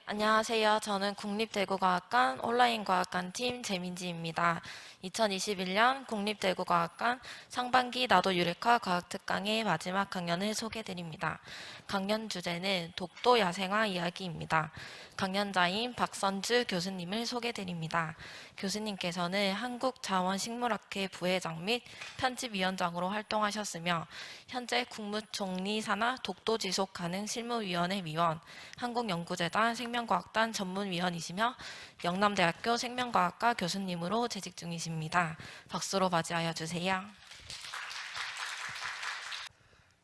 안녕하세요. 저는 국립대구과학관 온라인과학관 팀 재민지입니다. 2021년 국립대구과학관 상반기 나도 유레카 과학특강의 마지막 강연을 소개드립니다. 강연 주제는 독도 야생화 이야기입니다. 강연자인 박선주 교수님을 소개드립니다. 교수님께서는 한국자원식물학회 부회장 및 편집위원장으로 활동하셨으며 현재 국무총리 산하 독도지속가능실무위원회 위원, 한국연구재단 생명과학단 전문위원이시며 영남대학교 생명과학과 교수님으로 재직 중이십니다. 박수로 맞이하여 주세요.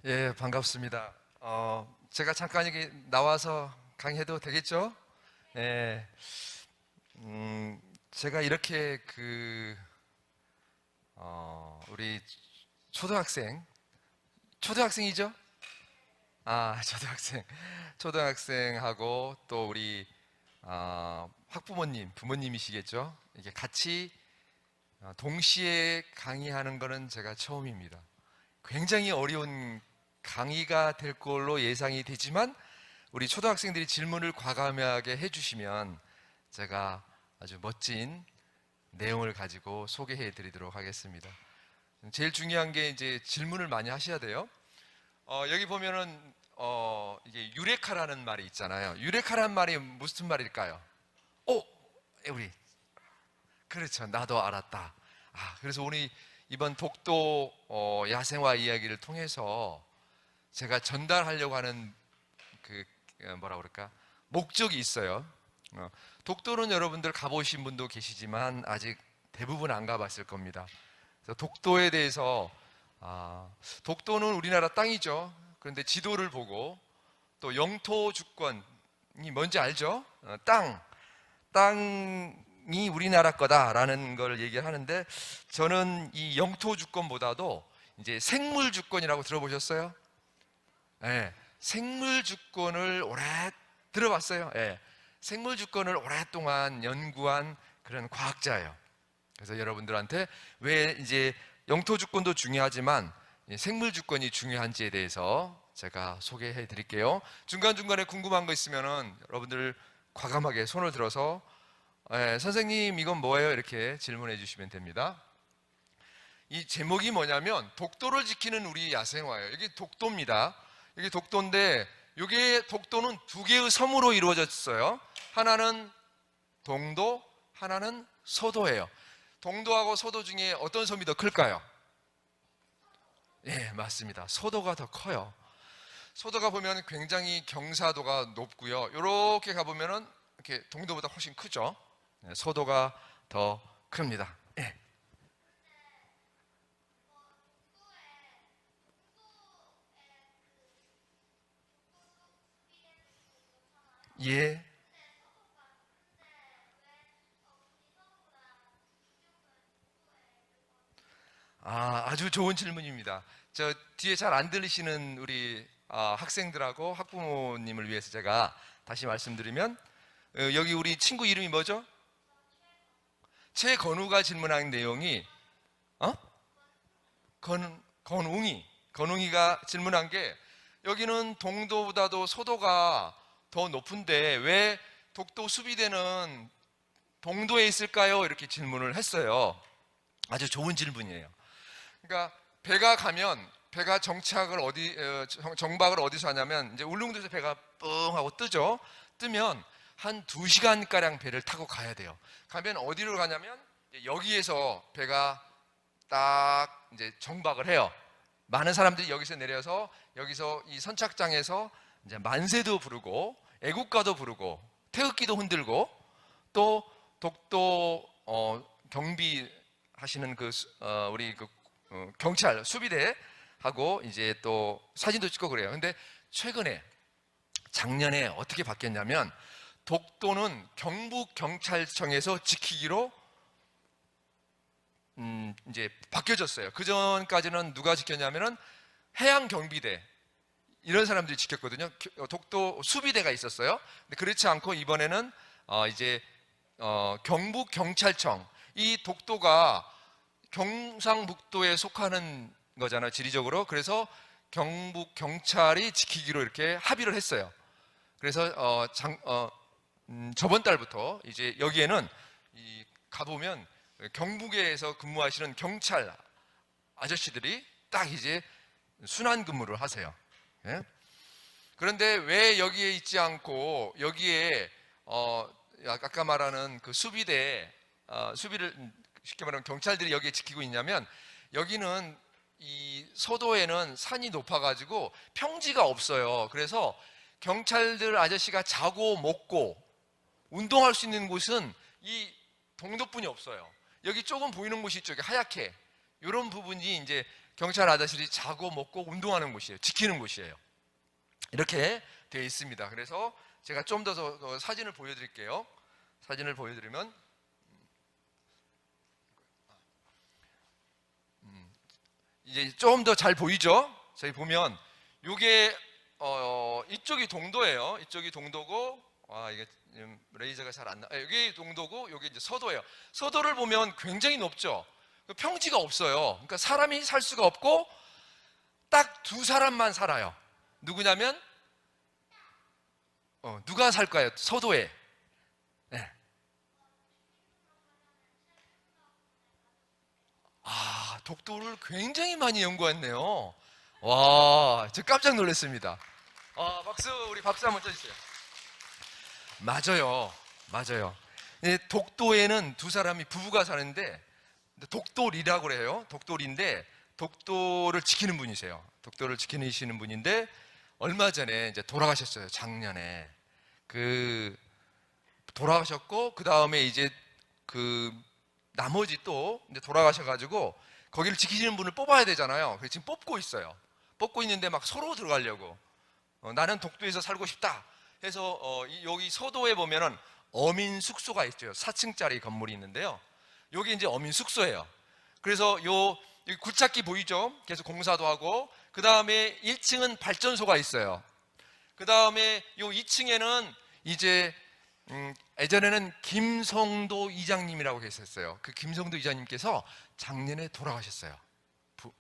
예, 반갑습니다. 제가 잠깐 여기 나와서 강의해도 되겠죠? 예, 제가 이렇게 우리 초등학생이죠? 초등학생하고 또 우리 부모님이시겠죠? 이게 같이 동시에 강의하는 거는 제가 처음입니다. 굉장히 어려운 강의가 될 걸로 예상이 되지만 우리 초등학생들이 질문을 과감하게 해주시면 제가 아주 멋진 내용을 가지고 소개해 드리도록 하겠습니다. 제일 중요한 게 이제 질문을 많이 하셔야 돼요. 여기 보면은 이게 유레카라는 말이 있잖아요. 유레카라는 말이 무슨 말일까요? 우리 그렇죠. 나도 알았다. 그래서 우리 이번 독도 야생화 이야기를 통해서 제가 전달하려고 하는 목적이 있어요. 독도는 여러분들 가보신 분도 계시지만 아직 대부분 안 가봤을 겁니다. 그래서 독도에 대해서 독도는 우리나라 땅이죠. 그런데 지도를 보고 또 영토 주권이 뭔지 알죠? 땅이 우리나라 거다라는 걸 얘기를 하는데 저는 이 영토 주권보다도 이제 생물 주권이라고 들어보셨어요? 네, 생물 주권을 오래 들어봤어요. 네, 생물 주권을 오랫동안 연구한 그런 과학자예요. 그래서 여러분들한테 왜 이제 영토 주권도 중요하지만 생물 주권이 중요한지에 대해서 제가 소개해 드릴게요. 중간중간에 궁금한 거 있으면은 여러분들 과감하게 손을 들어서 선생님 이건 뭐예요? 이렇게 질문해 주시면 됩니다. 이 제목이 뭐냐면 독도를 지키는 우리 야생화예요. 이게 독도입니다. 이게 독도인데 이게 독도는 두 개의 섬으로 이루어졌어요. 하나는 동도, 하나는 서도예요. 동도하고 서도 중에 어떤 섬이 더 클까요? 예, 맞습니다. 서도가 더 커요. 서도가 보면 굉장히 경사도가 높고요. 이렇게 가보면은 이렇게 동도보다 훨씬 크죠. 서도가 더 큽니다. 예. 예. 아주 좋은 질문입니다. 저 뒤에 잘 안 들리시는 우리 학생들하고 학부모님을 위해서 제가 다시 말씀드리면 여기 우리 친구 이름이 뭐죠? 최건우가 질문한 내용이 건웅이가 질문한 게 여기는 동도보다도 서도가 더 높은데 왜 독도 수비대는 동도에 있을까요? 이렇게 질문을 했어요. 아주 좋은 질문이에요. 그러니까 배가 정박을 어디서 하냐면 이제 울릉도에서 배가 뿡 하고 뜨죠. 뜨면 한 2시간 가량 배를 타고 가야 돼요. 가면 어디로 가냐면 여기에서 배가 딱 이제 정박을 해요. 많은 사람들이 여기서 내려서 여기서 이 선착장에서 이제 만세도 부르고 애국가도 부르고 태극기도 흔들고 또 독도 경비하시는 우리 경찰 수비대하고 이제 또 사진도 찍고 그래요. 근데 작년에 어떻게 바뀌었냐면 독도는 경북경찰청에서 지키기로 이제 바뀌어졌어요. 그 전까지는 누가 지켰냐면은 해양경비대 이런 사람들이 지켰거든요. 독도 수비대가 있었어요. 근데 그렇지 않고 이번에는 이제 경북경찰청, 이 독도가 경상북도에 속하는 거잖아요, 지리적으로. 그래서 경북 경찰이 지키기로 이렇게 합의를 했어요. 그래서 저번 달부터 이제 여기에는 가보면 경북에서 근무하시는 경찰 아저씨들이 딱 이제 순환 근무를 하세요. 예? 그런데 왜 여기에 있지 않고 여기에 아까 말하는 그 수비대 수비를 쉽게 말하면 경찰들이 여기에 지키고 있냐면, 여기는 이 서도에는 산이 높아가지고 평지가 없어요. 그래서 경찰들 아저씨가 자고 먹고 운동할 수 있는 곳은 이 동도뿐이 없어요. 여기 조금 보이는 곳이 이쪽에 하얗게, 이런 부분이 이제 경찰 아저씨들이 자고 먹고 운동하는 곳이에요. 지키는 곳이에요. 이렇게 되어 있습니다. 그래서 제가 좀 더 사진을 보여드릴게요. 사진을 보여드리면 이제 좀 더 잘 보이죠? 저희 보면 이게 이쪽이 동도예요. 이쪽이 동도고, 이게 레이저가 잘 안 나. 여기 동도고, 여기 이제 서도예요. 서도를 보면 굉장히 높죠. 평지가 없어요. 그러니까 사람이 살 수가 없고 딱 두 사람만 살아요. 누구냐면 누가 살까요? 서도에. 네. 독도를 굉장히 많이 연구했네요. 와, 저 깜짝 놀랐습니다. 박수, 우리 박수 한번 쳐주세요. 맞아요. 맞아요. 독도에는 두 사람이 부부가 사는데, 독돌이라고 그래요. 독돌인데, 독도를 지키는 분이세요. 독도를 지키시는 분인데, 얼마 전에 이제 돌아가셨어요. 작년에. 돌아가셨고, 그 다음에 이제 나머지 또 이제 돌아가셔가지고, 거기를 지키시는 분을 뽑아야 되잖아요. 그래서 지금 뽑고 있어요. 뽑고 있는데 막 서로 들어가려고. 나는 독도에서 살고 싶다 해서 여기 서도에 보면은 어민 숙소가 있죠. 4층짜리 건물이 있는데요. 여기 이제 어민 숙소예요. 그래서 여기 굴착기 보이죠? 계속 공사도 하고, 그 다음에 1층은 발전소가 있어요. 그 다음에 요 2층에는 이제 예전에는 김성도 이장님이라고 계셨어요. 그 김성도 이장님께서 작년에 돌아가셨어요.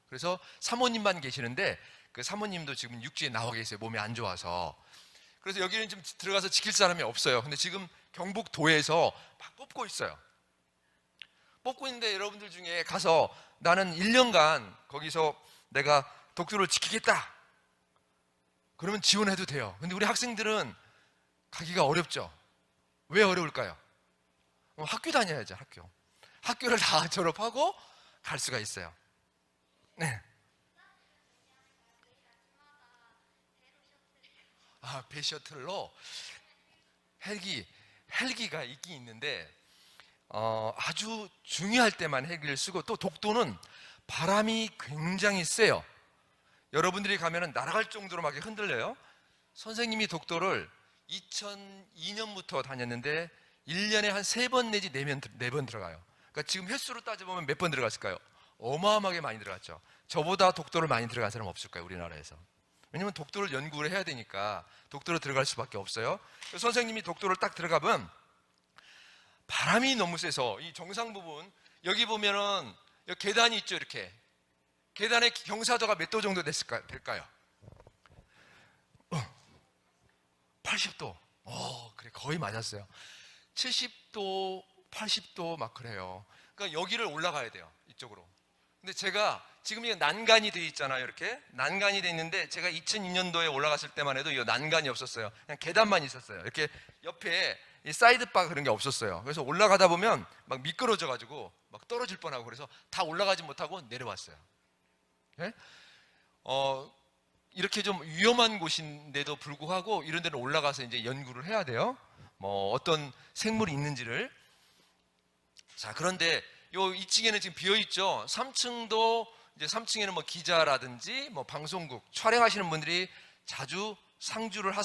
그래서 사모님만 계시는데, 그 사모님도 지금 육지에 나와 계세요. 몸이 안 좋아서. 그래서 여기는 좀 들어가서 지킬 사람이 없어요. 근데 지금 경북도에서 막 뽑고 있어요. 뽑고 있는데, 여러분들 중에 가서 나는 1년간 거기서 내가 독도를 지키겠다, 그러면 지원해도 돼요. 근데 우리 학생들은 가기가 어렵죠. 왜 어려울까요? 학교 다녀야죠. 학교를 다 졸업하고 갈 수가 있어요. 네. 배 셔틀로 헬기가 있긴 있는데, 아주 중요할 때만 헬기를 쓰고, 또 독도는 바람이 굉장히 세요. 여러분들이 가면은 날아갈 정도로 막 흔들려요. 선생님이 독도를 2002년부터 다녔는데 1년에 한 3번 내지 4번 들어가요. 그러니까 지금 횟수로 따져보면 몇 번 들어갔을까요? 어마어마하게 많이 들어갔죠. 저보다 독도를 많이 들어간 사람 없을 거예요, 우리나라에서. 왜냐면 독도를 연구를 해야 되니까 독도로 들어갈 수밖에 없어요. 선생님이 독도를 딱 들어가면 바람이 너무 세서 이 정상 부분, 여기 보면은 여기 계단이 있죠. 이렇게 계단의 경사도가 몇 도 정도 될까요? 80도. 그래, 거의 맞았어요. 70도, 80도 막 그래요. 그러니까 여기를 올라가야 돼요, 이쪽으로. 근데 제가 지금 이 난간이 되어 있잖아요. 이렇게 난간이 되어 있는데, 제가 2002년도에 올라갔을 때만 해도 이 난간이 없었어요. 그냥 계단만 있었어요. 이렇게 옆에 이 사이드바 그런 게 없었어요. 그래서 올라가다 보면 막 미끄러져 가지고 막 떨어질 뻔하고, 그래서 다 올라가지 못하고 내려왔어요. 네? 이렇게 좀 위험한 곳인데도 불구하고 이런 데는 올라가서 이제 연구를 해야 돼요. 뭐 어떤 생물이 있는지를. 자, 그런데 요 2층에는 지금 비어 있죠. 3층도 이제 3층에는 뭐 기자라든지 뭐 방송국 촬영하시는 분들이 자주 상주를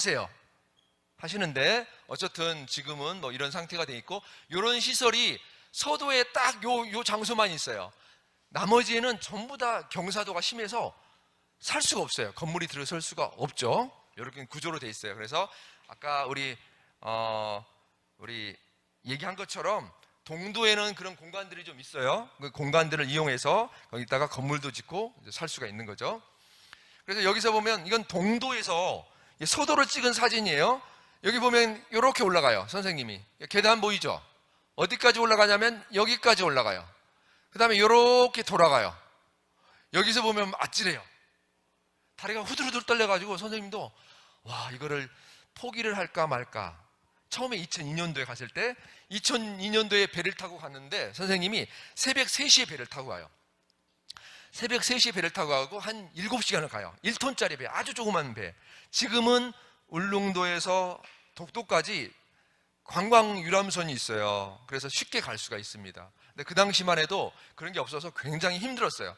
하시는데, 어쨌든 지금은 뭐 이런 상태가 돼 있고, 이런 시설이 서도에 딱 요 장소만 있어요. 나머지에는 전부 다 경사도가 심해서 살 수가 없어요. 건물이 들어설 수가 없죠. 이렇게 구조로 돼 있어요. 그래서 아까 우리 얘기한 것처럼 동도에는 그런 공간들이 좀 있어요. 그 공간들을 이용해서 거기다가 건물도 짓고 이제 살 수가 있는 거죠. 그래서 여기서 보면 이건 동도에서 서도를 찍은 사진이에요. 여기 보면 이렇게 올라가요. 선생님이 계단 보이죠? 어디까지 올라가냐면 여기까지 올라가요. 그 다음에 이렇게 돌아가요. 여기서 보면 아찔해요. 다리가 후들후들 떨려가지고 선생님도 와, 이거를 포기를 할까 말까. 처음에 2002년도에 갔을 때 2002년도에 배를 타고 갔는데 선생님이 새벽 3시에 배를 타고 가요. 새벽 3시에 배를 타고 가고 한 7시간을 가요. 1톤짜리 배, 아주 조그만 배. 지금은 울릉도에서 독도까지 관광 유람선이 있어요. 그래서 쉽게 갈 수가 있습니다. 근데 그 당시만 해도 그런 게 없어서 굉장히 힘들었어요.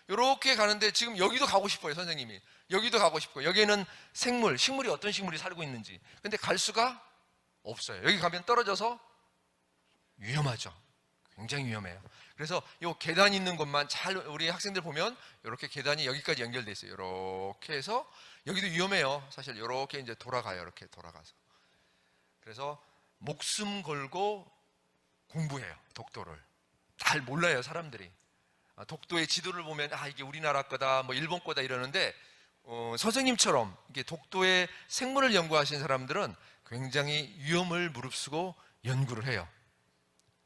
이렇게 가는데 지금 여기도 가고 싶어요, 선생님이. 여기도 가고 싶고, 여기에는 생물, 식물이 어떤 식물이 살고 있는지. 근데 갈 수가 없어요. 여기 가면 떨어져서 위험하죠. 굉장히 위험해요. 그래서 이 계단 있는 곳만 잘, 우리 학생들 보면 이렇게 계단이 여기까지 연결돼 있어요. 이렇게 해서 여기도 위험해요. 사실 이렇게 이제 돌아가요. 이렇게 돌아가서. 그래서 목숨 걸고 공부해요. 독도를. 잘 몰라요, 사람들이. 독도의 지도를 보면 이게 우리나라 거다, 뭐 일본 거다 이러는데 선생님처럼 이게 독도의 생물을 연구하신 사람들은 굉장히 위험을 무릅쓰고 연구를 해요.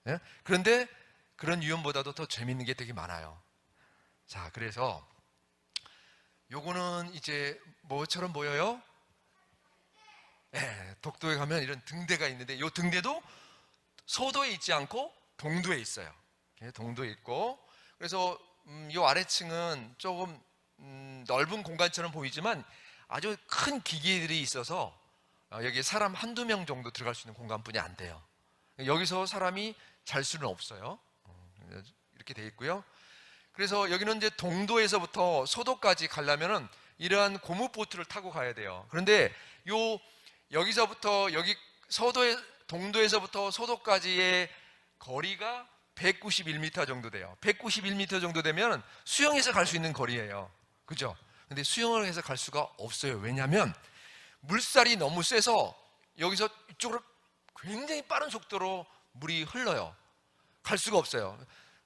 예? 그런데 그런 위험보다도 더 재밌는 게 되게 많아요. 자, 그래서 요거는 이제 뭐처럼 보여요? 예, 독도에 가면 이런 등대가 있는데 이 등대도 서도에 있지 않고 동도에 있어요. 동도에 있고, 그래서 이 아래층은 조금 넓은 공간처럼 보이지만 아주 큰 기계들이 있어서 여기에 사람 한두 명 정도 들어갈 수 있는 공간뿐이 안 돼요. 여기서 사람이 잘 수는 없어요. 이렇게 돼 있고요. 그래서 여기는 이제 동도에서부터 서도까지 가려면은 이러한 고무보트를 타고 가야 돼요. 그런데 여기서부터 여기 동도에서부터 서도까지의 거리가 191m 정도 돼요. 191m 정도 되면 수영해서 갈 수 있는 거리예요. 그죠? 근데 수영을 해서 갈 수가 없어요. 왜냐하면 물살이 너무 세서 여기서 이쪽으로 굉장히 빠른 속도로 물이 흘러요. 갈 수가 없어요.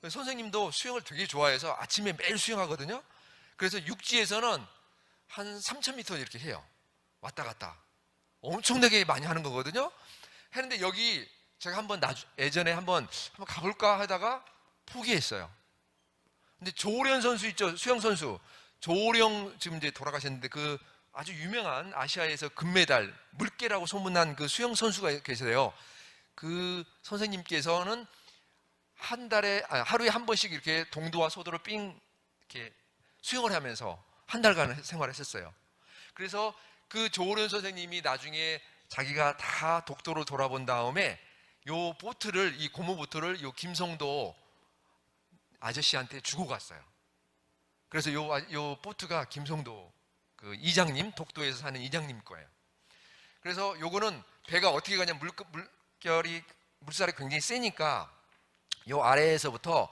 선생님도 수영을 되게 좋아해서 아침에 매일 수영하거든요. 그래서 육지에서는 한 3,000m 이렇게 해요. 왔다 갔다. 엄청나게 많이 하는 거거든요. 했는데 여기 제가 예전에 한번 가볼까 하다가 포기했어요. 근데 조련 선수 있죠? 수영 선수. 조령 지금 이제 돌아가셨는데 그 아주 유명한 아시아에서 금메달, 물개라고 소문난 그 수영 선수가 계세요. 그 선생님께서는 하루에 한 번씩 이렇게 동도와 서도를 이렇게 수영을 하면서 한 달간 생활했었어요. 그래서 그 조련 선생님이 나중에 자기가 다 독도로 돌아본 다음에 이 고무보트를 김성도 아저씨한테 주고 갔어요. 그래서 요 보트가 김성도 그 이장님, 독도에서 사는 이장님 거예요. 그래서 요거는 배가 어떻게 가냐면 물살이 굉장히 세니까 요 아래에서부터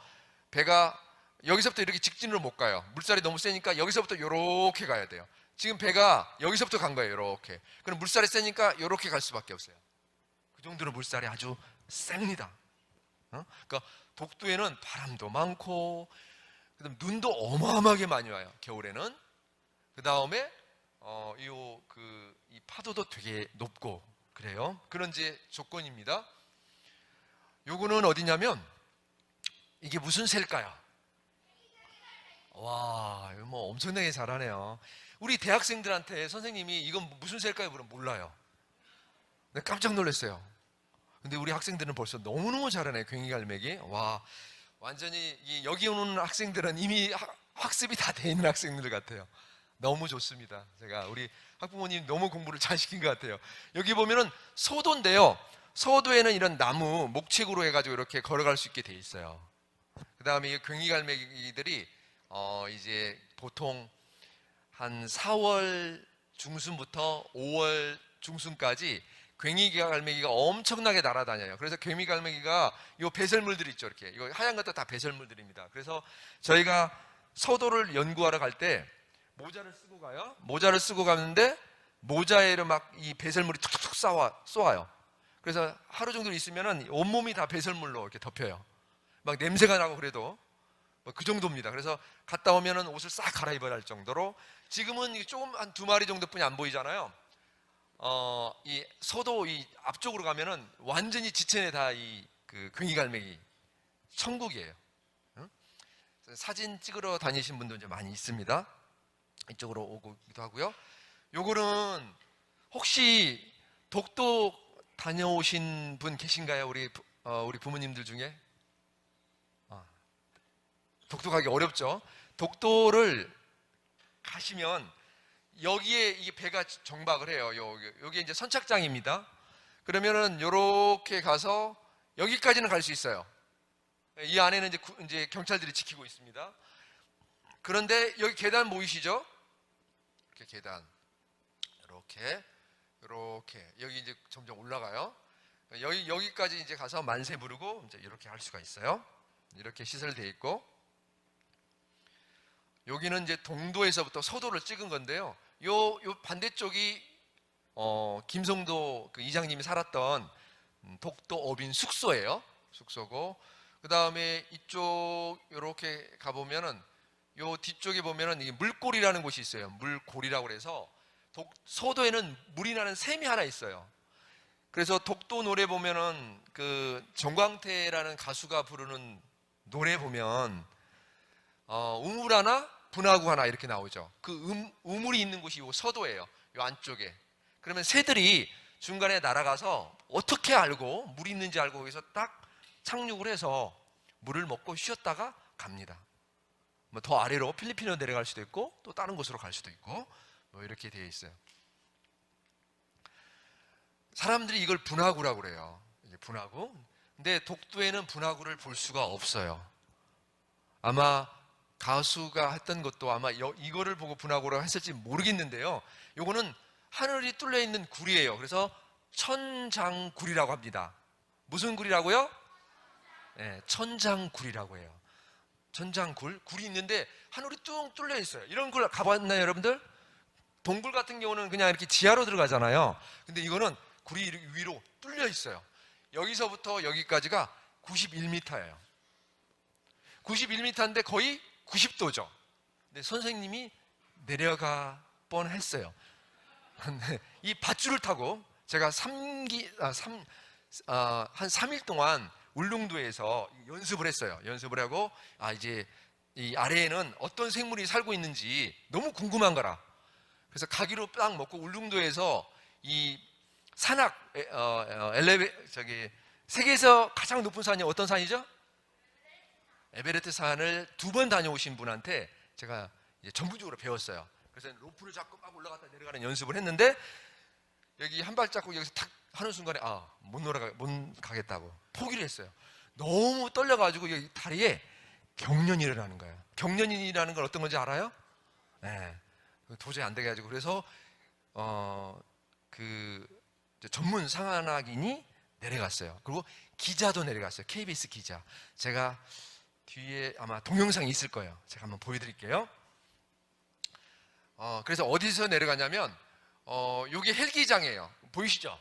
배가 여기서부터 이렇게 직진으로 못 가요. 물살이 너무 세니까 여기서부터 요렇게 가야 돼요. 지금 배가 여기서부터 간 거예요. 요렇게. 그럼 물살이 세니까 요렇게 갈 수밖에 없어요. 그 정도로 물살이 아주 셉니다. 그러니까 독도에는 바람도 많고 그다음 눈도 어마어마하게 많이 와요. 겨울에는. 그 다음에 이 파도도 되게 높고 그래요. 그런 이제 조건입니다. 요거는 어디냐면 이게 무슨 새일까요? 와, 이거 뭐 엄청나게 잘하네요. 우리 대학생들한테 선생님이 이건 무슨 새일까요? 그러면 몰라요. 내가 깜짝 놀랐어요. 근데 우리 학생들은 벌써 너무너무 잘하네. 괭이갈매기. 와, 완전히 여기 오는 학생들은 이미 학습이 다 돼 있는 학생들 같아요. 너무 좋습니다. 제가 우리 학부모님 너무 공부를 잘 시킨 것 같아요. 여기 보면은 서도인데요. 서도에는 이런 나무, 목책으로 해가지고 이렇게 걸어갈 수 있게 돼 있어요. 그 다음에 이 괭이갈매기들이 이제 보통 한 4월 중순부터 5월 중순까지 괭이갈매기가 엄청나게 날아다녀요. 그래서 괭이갈매기가 이 배설물들 있죠. 이렇게 이거 하얀 것도 다 배설물들입니다. 그래서 저희가 서도를 연구하러 갈 때 모자를 쓰고 가요. 모자를 쓰고 가는데 모자에를 막 이 배설물이 툭툭툭 쏘아요. 그래서 하루 정도 있으면은 온몸이 다 배설물로 이렇게 덮여요. 막 냄새가 나고 그래도 뭐 그 정도입니다. 그래서 갔다 오면은 옷을 싹 갈아입어야 할 정도로 지금은 조금 한 2마리 정도뿐이 안 보이잖아요. 이 서도 이 앞쪽으로 가면은 완전히 지천에 다 이 그 괭이갈매기 천국이에요. 응? 사진 찍으러 다니신 분도 이제 많이 있습니다. 이쪽으로 오기도 하고요. 요거는 혹시 독도 다녀오신 분 계신가요? 우리 부모님들 중에? 독도 가기 어렵죠. 독도를 가시면 여기에 이게 배가 정박을 해요. 여기 이제 선착장입니다. 그러면은 요렇게 가서 여기까지는 갈 수 있어요. 이 안에는 이제 경찰들이 지키고 있습니다. 그런데 여기 계단 보이시죠? 이렇게 계단. 이렇게 여기 이제 점점 올라가요. 여기까지 이제 가서 만세 부르고 이제 이렇게 할 수가 있어요. 이렇게 시설되어 있고, 여기는 이제 동도에서부터 서도를 찍은 건데요. 요 반대쪽이 김성도 그 이장님이 살았던 독도 어빈 숙소예요. 숙소고, 그 다음에 이쪽 이렇게 가보면은 요 뒤쪽에 보면은 이게 물골이라는 곳이 있어요. 물골이라고 그래서 서도에는 물이 나는 샘이 하나 있어요. 그래서 독도 노래 보면은 그 정광태라는 가수가 부르는 노래 보면 우물 하나, 분화구 하나 이렇게 나오죠. 그 우물이 있는 곳이 요 서도예요. 요 안쪽에. 그러면 새들이 중간에 날아가서 어떻게 알고 물이 있는지 알고 거기서 딱 착륙을 해서 물을 먹고 쉬었다가 갑니다. 뭐 더 아래로 필리핀으로 내려갈 수도 있고 또 다른 곳으로 갈 수도 있고 뭐 이렇게 되어 있어요. 사람들이 이걸 분화구라고 그래요. 이게 분화구. 근데 독도에는 분화구를 볼 수가 없어요. 아마 가수가 했던 것도 아마 이거를 보고 분화구라고 했을지 모르겠는데요. 요거는 하늘이 뚫려 있는 굴이에요. 그래서 천장굴이라고 합니다. 무슨 굴이라고요? 네, 천장굴이라고 해요. 천장굴, 굴이 있는데 하늘이 뚱 뚫려 있어요. 이런 굴 가봤나요, 여러분들? 동굴 같은 경우는 그냥 이렇게 지하로 들어가잖아요. 근데 이거는 굴이 위로 뚫려 있어요. 여기서부터 여기까지가 91m예요. 91m인데 거의 90도죠. 근데 선생님이 내려가 뻔했어요. 이 밧줄을 타고 제가 한 3일 동안 울릉도에서 연습을 했어요. 연습을 하고 이제 이 아래에는 어떤 생물이 살고 있는지 너무 궁금한 거라. 그래서 가기로 딱 먹고 울릉도에서 이 산악 세계에서 가장 높은 산이 어떤 산이죠? 에베레스트 산을 2번 다녀오신 분한테 제가 이제 전문적으로 배웠어요. 그래서 로프를 잡고 막 올라갔다 내려가는 연습을 했는데 여기 한 발자국 여기서 탁 하는 순간에 못 가겠다고 포기를 했어요. 너무 떨려가지고 여기 다리에 경련이 일어나는 거예요. 경련이라는 건 어떤 건지 알아요? 네. 도저히 안 돼가지고 그래서 그 전문 상한악인이 내려갔어요. 그리고 기자도 내려갔어요. KBS 기자. 제가 뒤에 아마 동영상이 있을 거예요. 제가 한번 보여드릴게요. 그래서 어디서 내려가냐면 여기 헬기장이에요. 보이시죠?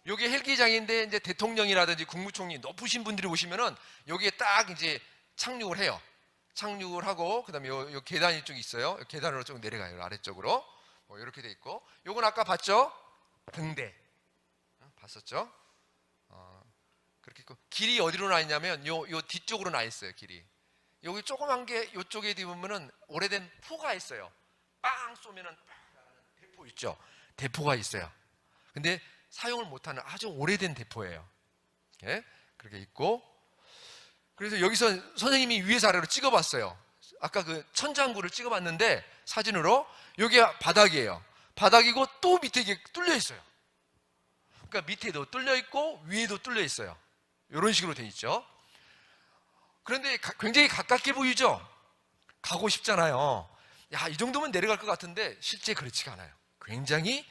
여기 헬기장인데 이제 대통령이라든지 국무총리 높으신 분들이 오시면은 여기에 딱 이제 착륙을 해요. 착륙을 하고 그다음에 요 계단이 쭉 있어요. 계단으로 쭉 내려가요. 아래쪽으로. 이렇게 돼 있고. 요건 아까 봤죠? 등대. 봤었죠? 그렇게 있고 길이 어디로 나 있냐면 요 뒤쪽으로 나 있어요. 길이. 여기 조그만 게 요쪽에 보면은 오래된 포가 있어요. 빵 쏘면은 대포 있죠? 대포가 있어요. 근데 사용을 못하는 아주 오래된 대포예요. 예? 그렇게 있고 그래서 여기서 선생님이 위에서 아래로 찍어봤어요. 아까 그 천장굴을 찍어봤는데 사진으로 여기 바닥이에요. 바닥이고 또 밑에 이게 뚫려 있어요. 그러니까 밑에도 뚫려 있고 위에도 뚫려 있어요. 이런 식으로 돼 있죠. 그런데 굉장히 가깝게 보이죠? 가고 싶잖아요. 이 정도면 내려갈 것 같은데 실제 그렇지가 않아요. 굉장히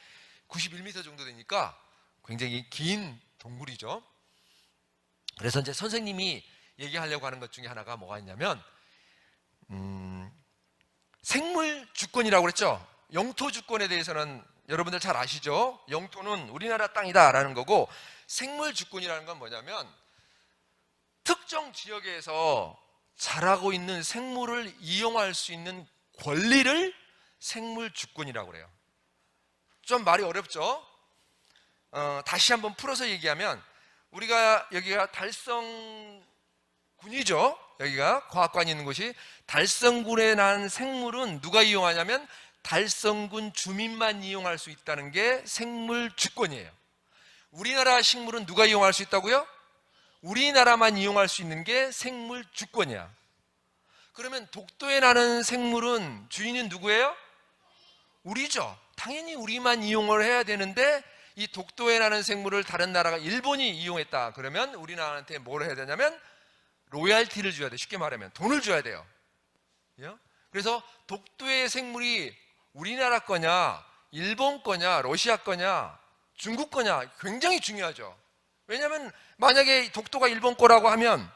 91m 정도 되니까 굉장히 긴 동굴이죠. 그래서 이제 선생님이 얘기하려고 하는 것 중에 하나가 뭐가 있냐면 생물 주권이라고 그랬죠. 영토 주권에 대해서는 여러분들 잘 아시죠? 영토는 우리나라 땅이다라는 거고 생물 주권이라는 건 뭐냐면 특정 지역에서 자라고 있는 생물을 이용할 수 있는 권리를 생물 주권이라고 그래요. 좀 말이 어렵죠? 다시 한번 풀어서 얘기하면 우리가 여기가 달성군이죠. 여기가 과학관이 있는 곳이 달성군에 난 생물은 누가 이용하냐면 달성군 주민만 이용할 수 있다는 게 생물 주권이에요. 우리나라 식물은 누가 이용할 수 있다고요? 우리나라만 이용할 수 있는 게 생물 주권이야. 그러면 독도에 나는 생물은 주인은 누구예요? 우리죠. 당연히 우리만 이용을 해야 되는데 이 독도에 나는 생물을 다른 나라가 일본이 이용했다. 그러면 우리나라한테 뭘 해야 되냐면 로얄티를 줘야 돼. 쉽게 말하면 돈을 줘야 돼요. 그래서 독도의 생물이 우리나라 거냐, 일본 거냐, 러시아 거냐, 중국 거냐 굉장히 중요하죠. 왜냐하면 만약에 독도가 일본 거라고 하면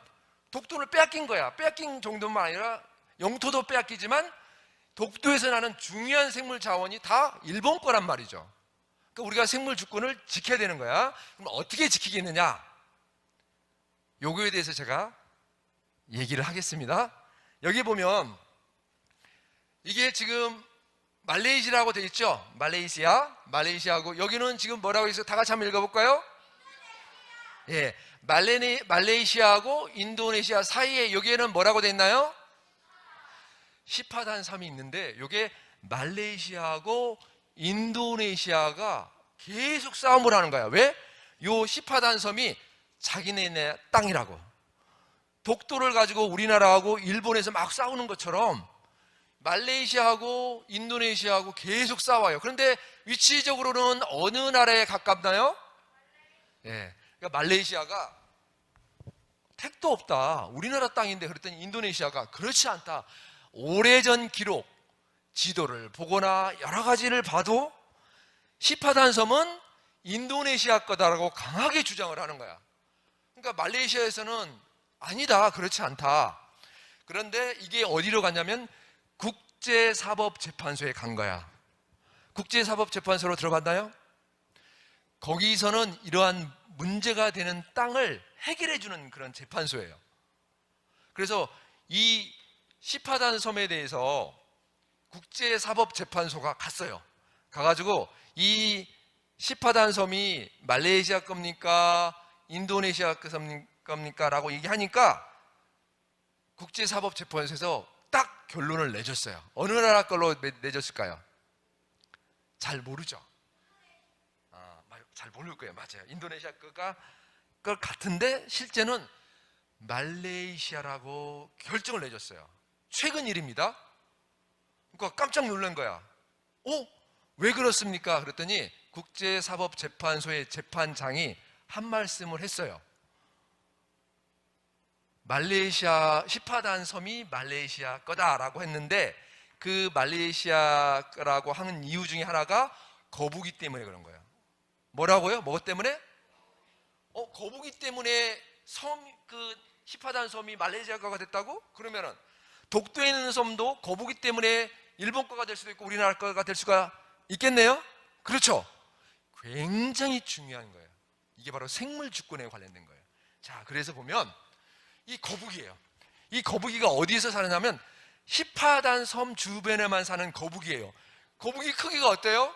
독도를 빼앗긴 거야. 빼앗긴 정도만 아니라 영토도 빼앗기지만 독도에서 나는 중요한 생물 자원이 다 일본 거란 말이죠. 그러니까 우리가 생물 주권을 지켜야 되는 거야. 그럼 어떻게 지키겠느냐? 요거에 대해서 제가 얘기를 하겠습니다. 여기 보면 이게 지금 말레이시아라고 되어 있죠? 말레이시아하고 여기는 지금 뭐라고 있어요? 다 같이 한번 읽어볼까요? 예, 말레이시아하고 인도네시아 사이에 여기에는 뭐라고 되어 있나요? 시파단 섬이 있는데 이게 말레이시아하고 인도네시아가 계속 싸움을 하는 거야. 왜? 요 시파단 섬이 자기네 땅이라고. 독도를 가지고 우리나라하고 일본에서 막 싸우는 것처럼 말레이시아하고 인도네시아하고 계속 싸워요. 그런데 위치적으로는 어느 나라에 가깝나요? 예, 그러니까 말레이시아가 택도 없다. 우리나라 땅인데 그랬더니 인도네시아가 그렇지 않다. 오래전 기록, 지도를 보거나 여러 가지를 봐도 시파단 섬은 인도네시아 거다라고 강하게 주장을 하는 거야. 그러니까 말레이시아에서는 아니다, 그렇지 않다. 그런데 이게 어디로 갔냐면 국제사법재판소에 간 거야. 국제사법재판소로 들어봤나요? 거기서는 이러한 문제가 되는 땅을 해결해 주는 그런 재판소예요. 그래서 이 시파단 섬에 대해서 국제사법재판소가 갔어요. 가가지고 이 시파단 섬이 말레이시아 겁니까? 인도네시아 겁니까? 라고 얘기하니까 국제사법재판소에서 딱 결론을 내줬어요. 어느 나라 걸로 내줬을까요? 잘 모르죠. 잘 모를 거예요. 맞아요. 인도네시아 거가 것 같은데 실제는 말레이시아라고 결정을 내줬어요. 최근 일입니다. 그러니까 깜짝 놀란 거야. 왜 그렇습니까? 그랬더니 국제사법재판소의 재판장이 한 말씀을 했어요. 말레이시아 시파단 섬이 말레이시아 거다라고 했는데 그 말레이시아라고 하는 이유 중에 하나가 거북이 때문에 그런 거예요. 뭐라고요? 뭐 때문에? 거북이 때문에 그 시파단 섬이 말레이시아 거가 됐다고? 그러면은 독도에 있는 섬도 거북이 때문에 일본 거가 될 수도 있고 우리나라 거가 될 수가 있겠네요? 그렇죠? 굉장히 중요한 거예요. 이게 바로 생물 주권에 관련된 거예요. 자, 그래서 보면 이 거북이에요. 이 거북이가 어디에서 사느냐면 시파단 섬 주변에만 사는 거북이에요. 거북이 크기가 어때요?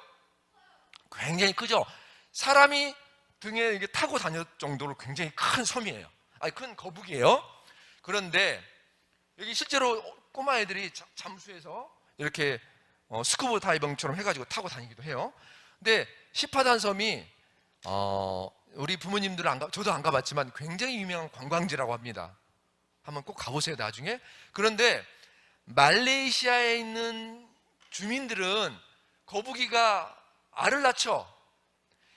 굉장히 크죠? 사람이 등에 이게 타고 다닐 정도로 굉장히 큰 섬이에요. 큰 거북이에요. 그런데 여기 실제로 꼬마 애들이 잠수해서 이렇게 스쿠버 다이빙처럼 해가지고 타고 다니기도 해요. 근데 시파단 섬이 우리 부모님들은 저도 안 가봤지만 굉장히 유명한 관광지라고 합니다. 한번 꼭 가보세요, 나중에. 그런데 말레이시아에 있는 주민들은 거북이가 알을 낳죠.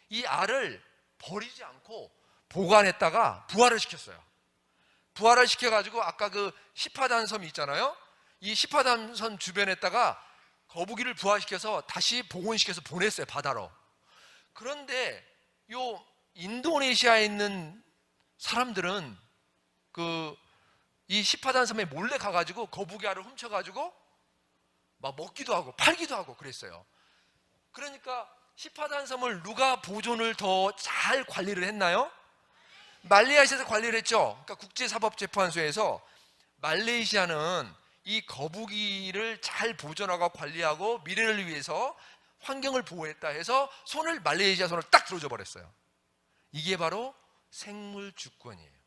이 알을 버리지 않고 보관했다가 부화를 시켰어요. 부화를 시켜가지고 아까 그 시파단 섬이 있잖아요. 이 시파단 섬 주변에다가 거북이를 부화시켜서 다시 복원시켜서 보냈어요, 바다로. 그런데 요 인도네시아에 있는 사람들은 이 시파단 섬에 몰래 가가지고 거북이 알을 훔쳐가지고 막 먹기도 하고 팔기도 하고 그랬어요. 그러니까 시파단섬을 누가 보존을 더 잘 관리를 했나요? 말레이시아에서 관리를 했죠. 그러니까 국제사법재판소에서 말레이시아는 이 거북이를 잘 보존하고 관리하고 미래를 위해서 환경을 보호했다 해서 말레이시아 손을 딱 들어줘 버렸어요. 이게 바로 생물주권이에요.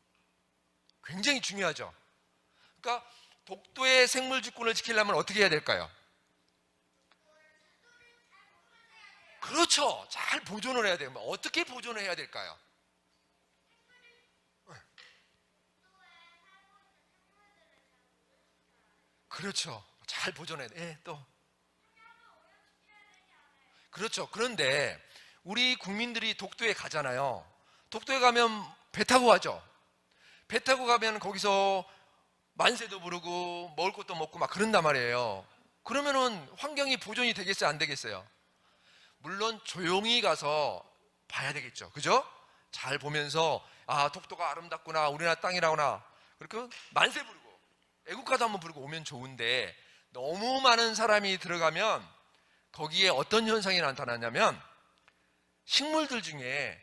굉장히 중요하죠. 그러니까 독도의 생물주권을 지키려면 어떻게 해야 될까요? 그렇죠. 잘 보존을 해야 돼요. 어떻게 보존을 해야 될까요? 그렇죠. 잘 보존해야 돼. 예, 또. 그렇죠. 그런데 우리 국민들이 독도에 가잖아요. 독도에 가면 배 타고 가죠. 배 타고 가면 거기서 만세도 부르고 먹을 것도 먹고 막 그런단 말이에요. 그러면은 환경이 보존이 되겠어요, 안 되겠어요? 물론 조용히 가서 봐야 되겠죠. 그죠? 잘 보면서 아, 독도가 아름답구나, 우리나라 땅이라구나. 그렇게 만세 부르고 애국가도 한번 부르고 오면 좋은데, 너무 많은 사람이 들어가면 거기에 어떤 현상이 나타나냐면 식물들 중에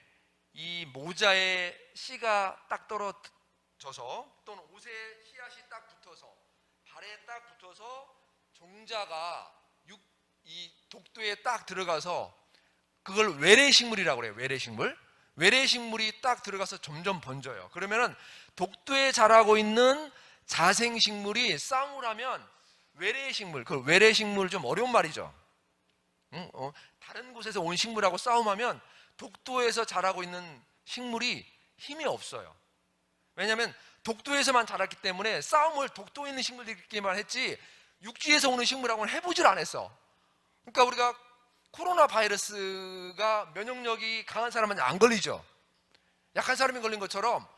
이 모자에 씨가 딱 떨어져서 또는 옷에 씨앗이 딱 붙어서 발에 딱 붙어서 종자가 이 독도에 딱 들어가서 그걸 외래식물이라고 그래요. 외래식물. 외래식물이 딱 들어가서 점점 번져요. 그러면은 독도에 자라고 있는 자생식물이 싸움을 하면 외래식물, 그 외래식물 좀 어려운 말이죠. 다른 곳에서 온 식물하고 싸움하면 독도에서 자라고 있는 식물이 힘이 없어요. 왜냐하면 독도에서만 자랐기 때문에 싸움을 독도에 있는 식물들끼리만 했지 육지에서 오는 식물하고는 해보질 않았어. 그러니까 우리가 코로나 바이러스가 면역력이 강한 사람한테 안 걸리죠. 약한 사람이 걸린 것처럼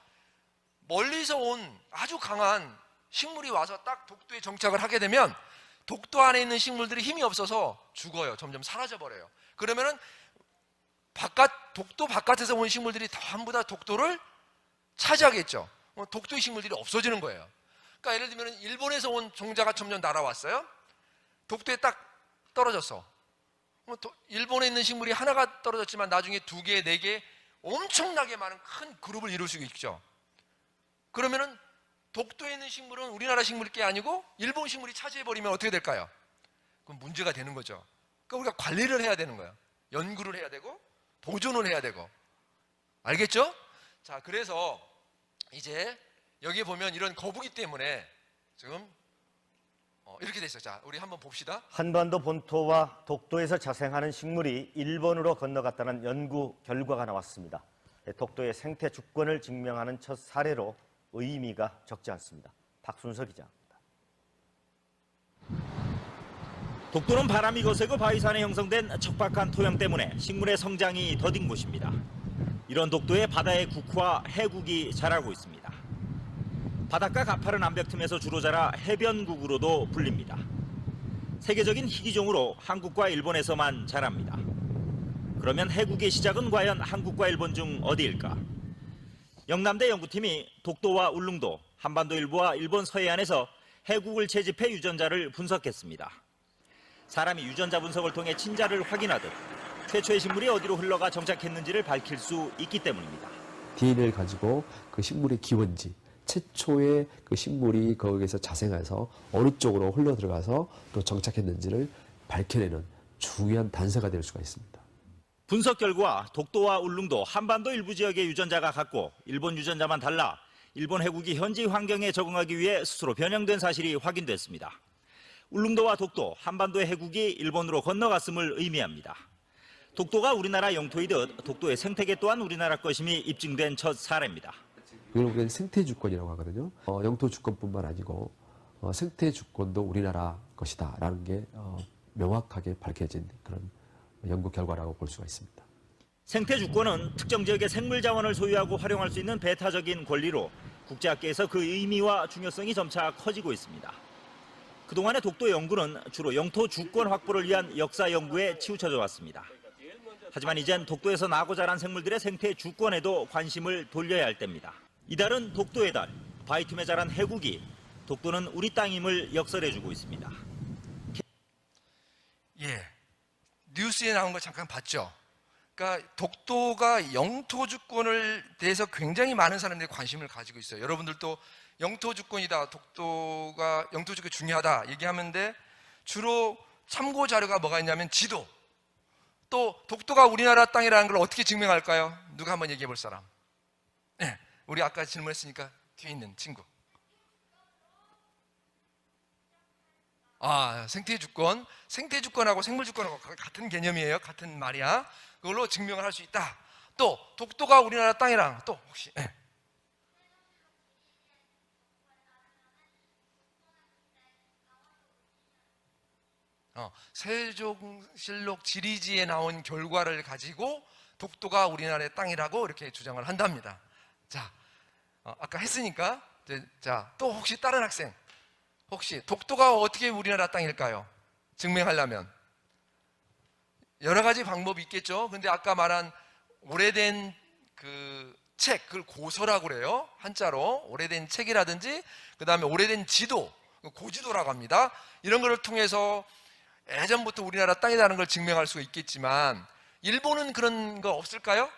멀리서 온 아주 강한 식물이 와서 딱 독도에 정착을 하게 되면 독도 안에 있는 식물들이 힘이 없어서 죽어요. 점점 사라져버려요. 그러면은 독도 바깥에서 온 식물들이 전부 다 독도를 차지하겠죠. 독도의 식물들이 없어지는 거예요. 그러니까 예를 들면 일본에서 온 종자가 점점 날아왔어요. 독도에 딱 떨어졌어. 일본에 있는 식물이 하나가 떨어졌지만 나중에 2개, 4개 엄청나게 많은 큰 그룹을 이룰 수 있죠. 그러면은 독도에 있는 식물은 우리나라 식물이 아니고 일본 식물이 차지해버리면 어떻게 될까요? 그럼 문제가 되는 거죠. 그러니까 우리가 관리를 해야 되는 거예요. 연구를 해야 되고 보존을 해야 되고. 알겠죠? 자, 그래서 이제 여기 보면 이런 거북이 때문에 지금 이렇게 돼 있어요. 자, 우리 한번 봅시다. 한반도 본토와 독도에서 자생하는 식물이 일본으로 건너갔다는 연구 결과가 나왔습니다. 독도의 생태 주권을 증명하는 첫 사례로 의미가 적지 않습니다. 박순서 기자입니다. 독도는 바람이 거세고 바위산에 형성된 척박한 토양 때문에 식물의 성장이 더딘 곳입니다. 이런 독도에 바다의 국화 해국이 자라고 있습니다. 바닷가 가파른 암벽 틈에서 주로 자라 해변국으로도 불립니다. 세계적인 희귀종으로 한국과 일본에서만 자랍니다. 그러면 해국의 시작은 과연 한국과 일본 중 어디일까? 영남대 연구팀이 독도와 울릉도, 한반도 일부와 일본 서해안에서 해국을 채집해 유전자를 분석했습니다. 사람이 유전자 분석을 통해 친자를 확인하듯 최초의 식물이 어디로 흘러가 정착했는지를 밝힐 수 있기 때문입니다. DNA를 가지고 그 식물의 기원지, 최초의 그 식물이 거기에서 자생해서 어느 쪽으로 흘러 들어가서 또 정착했는지를 밝혀내는 중요한 단서가 될 수가 있습니다. 분석 결과 독도와 울릉도, 한반도 일부 지역의 유전자가 같고 일본 유전자만 달라 일본 해국이 현지 환경에 적응하기 위해 스스로 변형된 사실이 확인됐습니다. 울릉도와 독도, 한반도의 해국이 일본으로 건너갔음을 의미합니다. 독도가 우리나라 영토이듯 독도의 생태계 또한 우리나라 것임이 입증된 첫 사례입니다. 이걸 우리가 생태주권이라고 하거든요. 영토주권뿐만 아니고 생태주권도 우리나라 것이다라는 게 명확하게 밝혀진 그런 연구 결과라고 볼 수가 있습니다. 생태주권은 특정 지역의 생물자원을 소유하고 활용할 수 있는 배타적인 권리로 국제학계에서 그 의미와 중요성이 점차 커지고 있습니다. 그동안의 독도 연구는 주로 영토 주권 확보를 위한 역사 연구에 치우쳐져 왔습니다. 하지만 이젠 독도에서 나고 자란 생물들의 생태 주권에도 관심을 돌려야 할 때입니다. 이달은 독도의 달, 바위 틈에 자란 해국이 독도는 우리 땅임을 역설해주고 있습니다. 예, 뉴스에 나온 걸 잠깐 봤죠. 그러니까 독도가 영토 주권을 대해서 굉장히 많은 사람들이 관심을 가지고 있어요. 여러분들도 영토 주권이다, 독도가 영토 주권이 중요하다 얘기하는데 주로 참고 자료가 뭐가 있냐면 지도, 또 독도가 우리나라 땅이라는 걸 어떻게 증명할까요? 누가 한번 얘기해 볼 사람? 네, 우리 아까 질문했으니까 뒤에 있는 친구. 생태주권. 생태주권하고 생물주권하고 같은 개념이에요. 같은 말이야. 그걸로 증명을 할 수 있다. 또 독도가 우리나라 땅이랑 또 혹시 세종실록 지리지에 나온 결과를 가지고 독도가 우리나라의 땅이라고 이렇게 주장을 한답니다. 자, 아까 했으니까 자, 또 혹시 다른 학생 혹시 독도가 어떻게 우리나라 땅일까요? 증명하려면 여러 가지 방법이 있겠죠. 근데 아까 말한 오래된 그 책, 그걸 고서라고 그래요. 한자로 오래된 책이라든지 그 다음에 오래된 지도, 고지도라고 합니다. 이런 거를 통해서 예전부터 우리나라 땅이라는 걸 증명할 수가 있겠지만 일본은 그런 거 없을까요?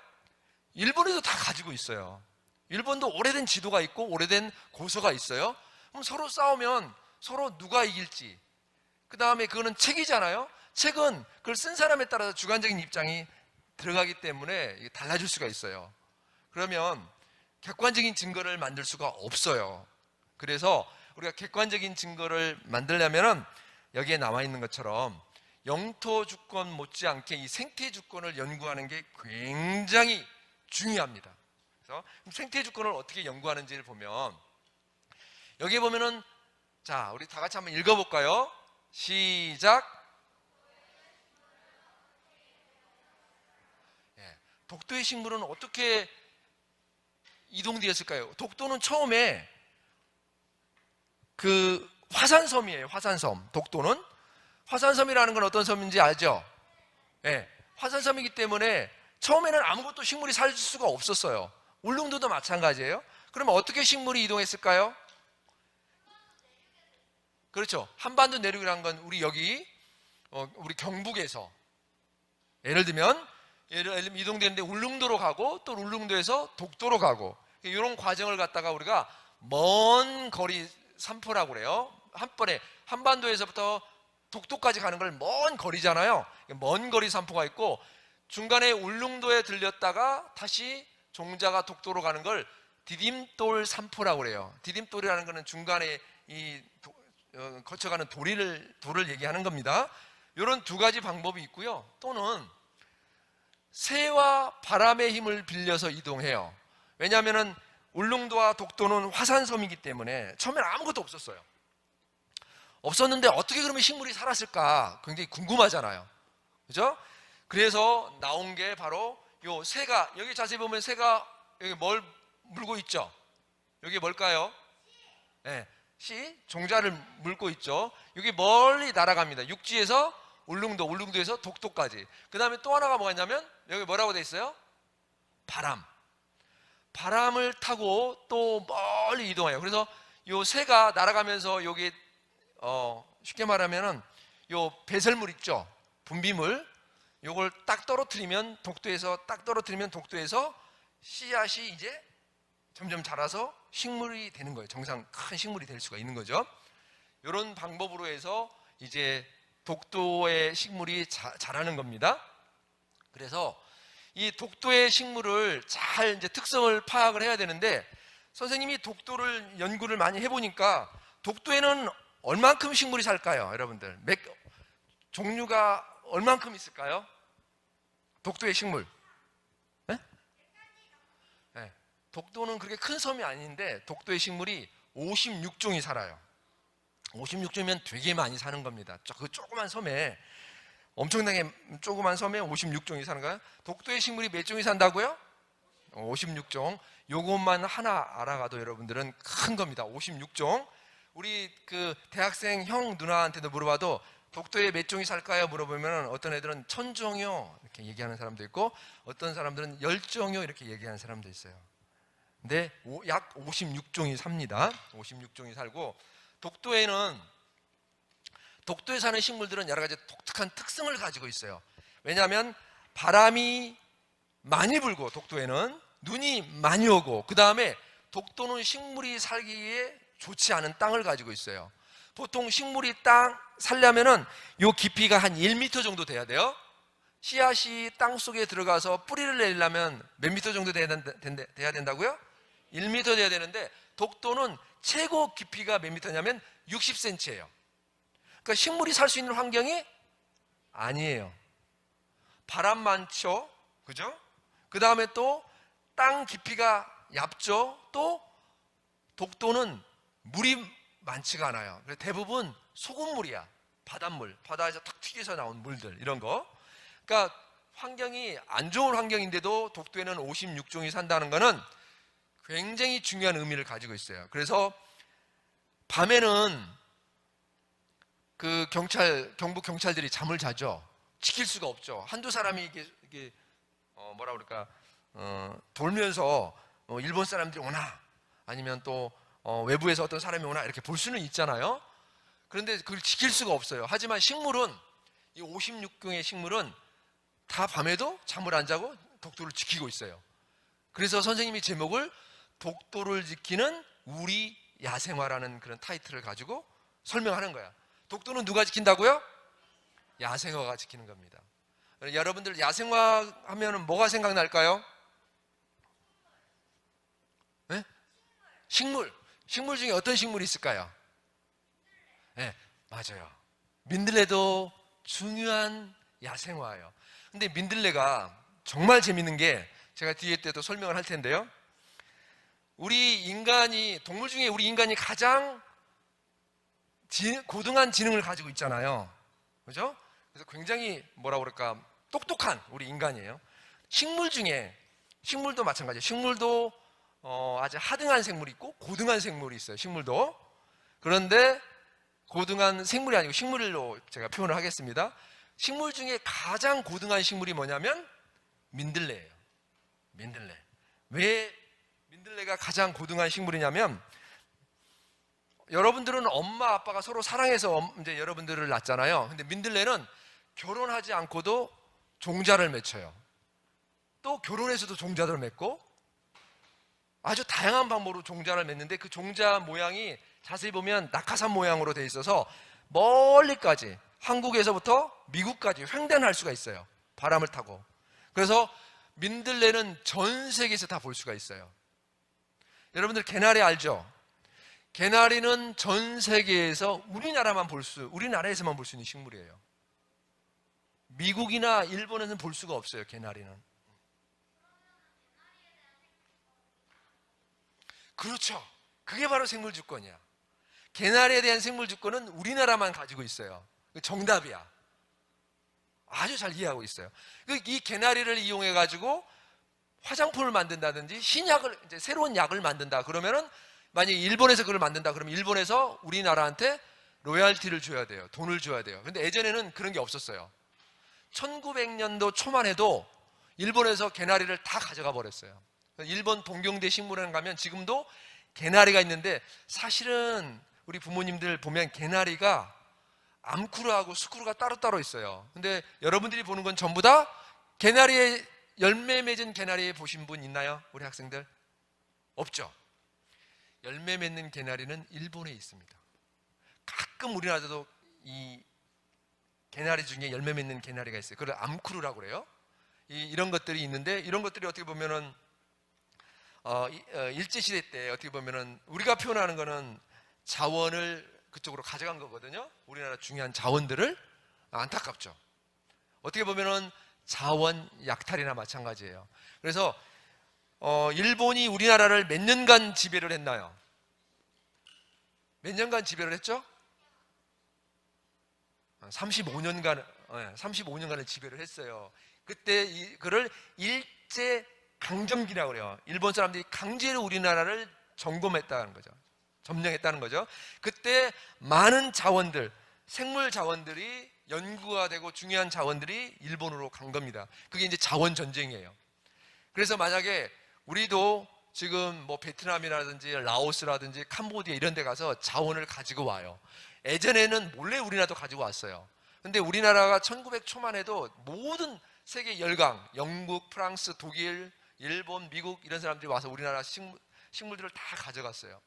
일본에도 다 가지고 있어요. 일본도 오래된 지도가 있고 오래된 고서가 있어요. 그럼 서로 싸우면 서로 누가 이길지, 그 다음에 그거는 책이잖아요. 책은 그걸 쓴 사람에 따라서 주관적인 입장이 들어가기 때문에 이게 달라질 수가 있어요. 그러면 객관적인 증거를 만들 수가 없어요. 그래서 우리가 객관적인 증거를 만들려면은 여기에 나와 있는 것처럼 영토 주권 못지않게 이 생태 주권을 연구하는 게 굉장히 중요합니다. 그래서 생태 주권을 어떻게 연구하는지를 보면 여기 보면은 자, 우리 다 같이 한번 읽어볼까요? 시작. 독도의 식물은 어떻게 이동되었을까요? 독도는 처음에 그 화산섬이에요. 화산섬. 독도는 화산섬이라는 건 어떤 섬인지 알죠? 화산섬이기 때문에 처음에는 아무것도 식물이 살 수가 없었어요. 울릉도도 마찬가지예요. 그러면 어떻게 식물이 이동했을까요? 그렇죠. 한반도 내륙이라는 건 우리 여기 우리 경북에서 예를 들면 이동되는데 울릉도로 가고 또 울릉도에서 독도로 가고 이런 과정을 갖다가 우리가 먼 거리 산포라고 그래요. 한 번에 한반도에서부터 독도까지 가는 걸 먼 거리잖아요. 먼 거리 산포가 있고 중간에 울릉도에 들렸다가 다시 종자가 독도로 가는 걸 디딤돌 산포라고 그래요. 디딤돌이라는 것은 중간에 거쳐가는 돌을 얘기하는 겁니다. 이런 두 가지 방법이 있고요. 또는 새와 바람의 힘을 빌려서 이동해요. 왜냐하면 울릉도와 독도는 화산섬이기 때문에 처음엔 아무것도 없었어요. 없었는데 어떻게 그러면 식물이 살았을까 굉장히 궁금하잖아요. 그죠? 그래서 나온 게 바로 요 새가, 여기 자세히 보면 새가 여기 뭘 물고 있죠? 여기 뭘까요? 씨, 종자를 물고 있죠. 여기 멀리 날아갑니다. 육지에서 울릉도에서 독도까지. 그 다음에 또 하나가 뭐가 있냐면 여기 뭐라고 돼 있어요? 바람을 타고 또 멀리 이동해요. 그래서 요 새가 날아가면서 여기 쉽게 말하면은 요 배설물 있죠? 분비물. 요걸 딱 떨어뜨리면 독도에서 씨앗이 이제 점점 자라서 식물이 되는 거예요. 정상 큰 식물이 될 수가 있는 거죠. 이런 방법으로 해서 이제 독도의 식물이 자라는 겁니다. 그래서 이 독도의 식물을 잘 이제 특성을 파악을 해야 되는데 선생님이 독도를 연구를 많이 해보니까 독도에는 얼만큼 식물이 살까요? 여러분들 종류가 얼만큼 있을까요? 독도의 식물. 독도는 그렇게 큰 섬이 아닌데 독도의 식물이 56종이 살아요. 56종이면 되게 많이 사는 겁니다. 그 조그만 섬에 엄청나게 조그만 섬에 56종이 사는 거예요. 독도의 식물이 몇 종이 산다고요? 56종. 요것만 하나 알아가도 여러분들은 큰 겁니다. 56종. 우리 그 대학생 형 누나한테도 물어봐도 독도에 몇 종이 살까요? 물어보면 어떤 애들은 1000종이요 이렇게 얘기하는 사람도 있고 어떤 사람들은 10종이요 이렇게 얘기하는 사람도 있어요. 근데 약 56종이 삽니다. 56종이 살고 독도에 사는 식물들은 여러 가지 독특한 특성을 가지고 있어요. 왜냐하면 바람이 많이 불고 독도에는 눈이 많이 오고 그 다음에 독도는 식물이 살기에 좋지 않은 땅을 가지고 있어요. 보통 식물이 땅 살려면은 요 깊이가 한 1m 정도 돼야 돼요. 씨앗이 땅 속에 들어가서 뿌리를 내려면 몇 미터 정도 돼야 된다고요? 1m 돼야 되는데 독도는 최고 깊이가 몇 미터냐면 60cm예요. 그러니까 식물이 살 수 있는 환경이 아니에요. 바람 많죠, 그죠? 그 다음에 또 땅 깊이가 얇죠. 또 독도는 물이 많지가 않아요. 그래서 대부분 소금물이야. 바닷물, 바다에서 탁 튀겨서 나온 물들 이런 거. 그러니까 환경이 안 좋은 환경인데도 독도에는 56종이 산다는 것은 굉장히 중요한 의미를 가지고 있어요. 그래서 밤에는 그 경북 경찰들이 잠을 자죠. 지킬 수가 없죠. 한두 사람이 이게 뭐라 그럴까 돌면서 일본 사람들이 오나 아니면 또 외부에서 어떤 사람이 오나 이렇게 볼 수는 있잖아요. 그런데 그걸 지킬 수가 없어요. 하지만 식물은 이 56경의 식물은 다 밤에도 잠을 안 자고 독도를 지키고 있어요. 그래서 선생님이 제목을 독도를 지키는 우리 야생화라는 그런 타이틀을 가지고 설명하는 거야. 독도는 누가 지킨다고요? 야생화가 지키는 겁니다. 여러분들 야생화 하면 뭐가 생각날까요? 네? 식물 중에 어떤 식물이 있을까요? 네, 맞아요. 민들레도 중요한 야생화예요. 근데 민들레가 정말 재밌는 게 제가 뒤에 때도 설명을 할 텐데요. 동물 중에 우리 인간이 가장 고등한 지능을 가지고 있잖아요. 그죠? 그래서 굉장히 뭐라 그럴까 똑똑한 우리 인간이에요. 식물도 마찬가지예요. 식물도 아주 하등한 생물이 있고 고등한 생물이 있어요. 식물도. 그런데 고등한 생물이 아니고 식물로 제가 표현을 하겠습니다. 식물 중에 가장 고등한 식물이 뭐냐면 민들레예요. 민들레. 왜 민들레가 가장 고등한 식물이냐면 여러분들은 엄마 아빠가 서로 사랑해서 이제 여러분들을 낳잖아요. 근데 민들레는 결혼하지 않고도 종자를 맺혀요. 또 결혼해서도 종자를 맺고 아주 다양한 방법으로 종자를 맺는데 그 종자 모양이 자세히 보면 낙하산 모양으로 돼 있어서 멀리까지 한국에서부터 미국까지 횡단할 수가 있어요. 바람을 타고. 그래서 민들레는 전 세계에서 다 볼 수가 있어요. 여러분들 개나리 알죠? 개나리는 전 세계에서 우리나라에서만 볼 수 있는 식물이에요. 미국이나 일본에는 볼 수가 없어요. 개나리는. 그렇죠. 그게 바로 생물주권이야. 개나리에 대한 생물주권은 우리나라만 가지고 있어요. 정답이야. 아주 잘 이해하고 있어요. 이 개나리를 이용해 가지고 화장품을 만든다든지 신약을 이제 새로운 약을 만든다 그러면은 만약에 일본에서 그걸 만든다 그러면 일본에서 우리나라한테 로얄티를 줘야 돼요. 돈을 줘야 돼요. 근데 예전에는 그런 게 없었어요. 1900년도 초만 해도 일본에서 개나리를 다 가져가 버렸어요. 일본 동경대 식물원 가면 지금도 개나리가 있는데 사실은 우리 부모님들 보면 개나리가 암쿠루하고 수쿠루가 따로따로 있어요. 근데 여러분들이 보는 건 전부 다 개나리에 열매 맺은 개나리 보신 분 있나요? 우리 학생들? 없죠? 열매 맺는 개나리는 일본에 있습니다. 가끔 우리나라도 이 개나리 중에 열매 맺는 개나리가 있어요. 그걸 암쿠루라고 그래요. 이런 것들이 있는데 이런 것들이 어떻게 보면은 일제시대 때 어떻게 보면은 우리가 표현하는 거는 자원을 그쪽으로 가져간 거거든요. 우리나라 중요한 자원들을. 안타깝죠. 어떻게 보면은 자원 약탈이나 마찬가지예요. 그래서 일본이 우리나라를 몇 년간 지배를 했나요? 몇 년간 지배를 했죠? 35년간을 지배를 했어요. 그때 그를 일제 강점기라고 그래요. 일본 사람들이 강제로 우리나라를 점검했다는 거죠. 점령했다는 거죠. 그때 많은 자원들, 생물 자원들이 연구가 되고 중요한 자원들이 일본으로 간 겁니다. 그게 이제 자원 전쟁이에요. 그래서 만약에 우리도 지금 뭐 베트남이라든지 라오스라든지 캄보디아 이런 데 가서 자원을 가지고 와요. 예전에는 몰래 우리나라도 가지고 왔어요. 근데 우리나라가 1900 초만 해도 모든 세계 열강, 영국, 프랑스, 독일, 일본, 미국 이런 사람들이 와서 우리나라 식물들을 다 가져갔어요.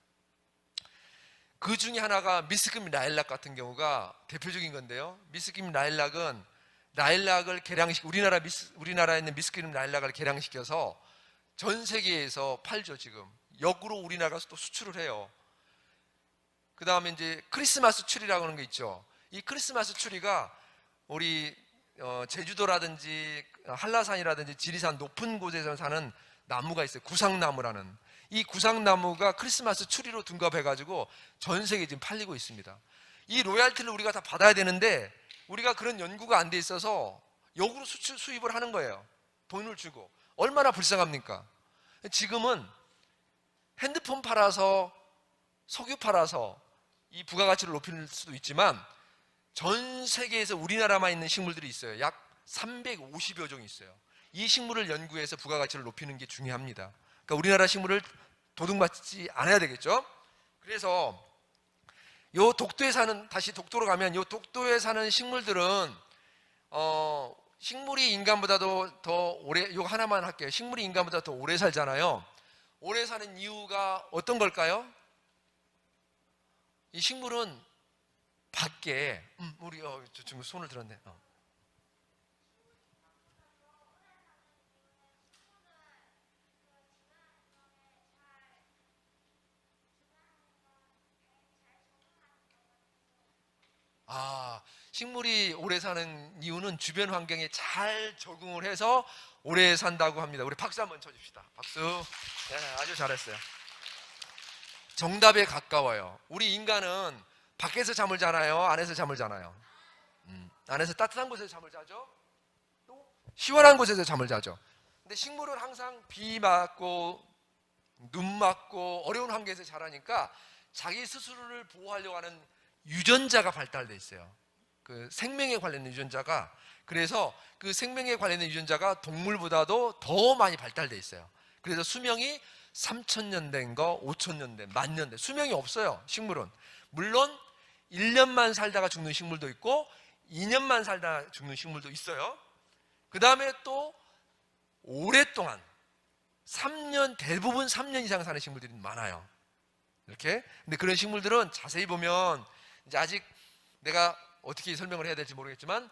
그 중에 하나가 미스김 라일락 같은 경우가 대표적인 건데요. 미스김 라일락은 라일락을 우리나라에 있는 미스김 라일락을 개량시켜서 전 세계에서 팔죠. 지금 역으로 우리나라에서 또 수출을 해요. 그 다음에 이제 크리스마스 추리라고 하는 게 있죠. 이 크리스마스 추리가 우리 제주도라든지 한라산이라든지 지리산 높은 곳에서 사는 나무가 있어요. 구상나무라는. 이 구상나무가 크리스마스 추리로 둔갑해가지고 전 세계에 지금 팔리고 있습니다. 이 로얄티를 우리가 다 받아야 되는데 우리가 그런 연구가 안 돼 있어서 역으로 수입을 하는 거예요. 돈을 주고. 얼마나 불쌍합니까? 지금은 핸드폰 팔아서 석유 팔아서 이 부가가치를 높일 수도 있지만 전 세계에서 우리나라만 있는 식물들이 있어요. 약 350여 종이 있어요. 이 식물을 연구해서 부가가치를 높이는 게 중요합니다. 그러니까 우리나라 식물을 도둑맞지 않아야 되겠죠. 그래서 요 독도에 사는, 다시 독도로 가면 요 독도에 사는 식물들은 식물이 인간보다도 더 오래, 요 하나만 할게요. 식물이 인간보다 더 오래 살잖아요. 오래 사는 이유가 어떤 걸까요? 이 식물은 밖에 우리 저 친구 손을 들었네. 식물이 오래 사는 이유는 주변 환경에 잘 적응을 해서 오래 산다고 합니다. 우리 박수 한번 쳐줍시다. 박수. 네, 아주 잘했어요. 정답에 가까워요. 우리 인간은 밖에서 잠을 자나요? 안에서 잠을 자나요? 안에서 따뜻한 곳에서 잠을 자죠? 또 시원한 곳에서 잠을 자죠. 근데 식물은 항상 비 맞고 눈 맞고 어려운 환경에서 자라니까 자기 스스로를 보호하려고 하는 유전자가 발달돼 있어요. 그 생명에 관련된 유전자가. 그래서 그 생명에 관련된 유전자가 동물보다도 더 많이 발달돼 있어요. 그래서 수명이 3,000년 된 거, 5,000년 된, 10,000년 된, 수명이 없어요. 식물은. 물론 1년만 살다가 죽는 식물도 있고 2년만 살다가 죽는 식물도 있어요. 그 다음에 또 오랫동안 3년, 대부분 3년 이상 사는 식물들이 많아요. 이렇게. 근데 그런 식물들은 자세히 보면 이제 아직 내가 어떻게 설명을 해야 될지 모르겠지만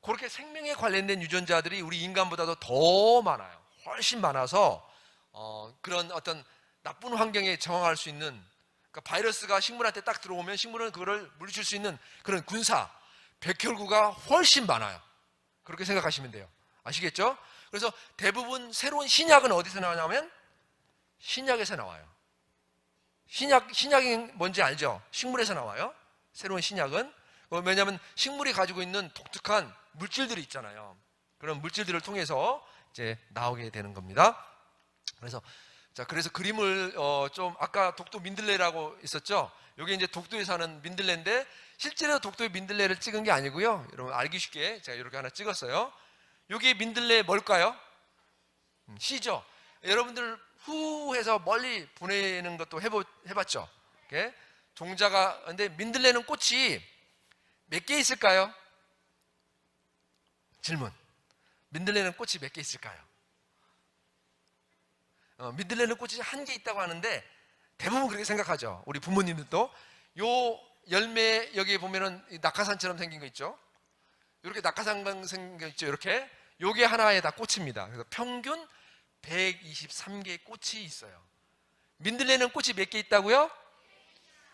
그렇게 생명에 관련된 유전자들이 우리 인간보다도 더 많아요. 훨씬 많아서 그런 어떤 나쁜 환경에 저항할 수 있는, 그러니까 바이러스가 식물한테 딱 들어오면 식물은 그거를 물리칠 수 있는 그런 군사, 백혈구가 훨씬 많아요. 그렇게 생각하시면 돼요. 아시겠죠? 그래서 대부분 새로운 신약은 어디서 나오냐면 신약에서 나와요. 신약이 뭔지 알죠? 식물에서 나와요. 새로운 신약은. 왜냐하면 식물이 가지고 있는 독특한 물질들이 있잖아요. 그런 물질들을 통해서 이제 나오게 되는 겁니다. 그래서 그림을 좀 아까 독도 민들레라고 있었죠. 이게 이제 독도에 사는 민들레인데 실제로 독도의 민들레를 찍은 게 아니고요. 여러분 알기 쉽게 제가 이렇게 하나 찍었어요. 여기 민들레 뭘까요? 씨죠. 여러분들 후 해서 멀리 보내는 것도 해봤죠. 이렇게 종자가. 근데 민들레는 꽃이 몇 개 있을까요? 질문. 민들레는 꽃이 몇 개 있을까요? 민들레는 꽃이 한 개 있다고 하는데 대부분 그렇게 생각하죠. 우리 부모님들도. 요 열매 여기에 보면은 낙하산처럼 생긴 거 있죠. 이렇게 낙하산처럼 생긴 거 있죠. 이렇게. 요게 하나에 다 꽃입니다. 그래서 평균 123개의 꽃이 있어요. 민들레는 꽃이 몇 개 있다고요?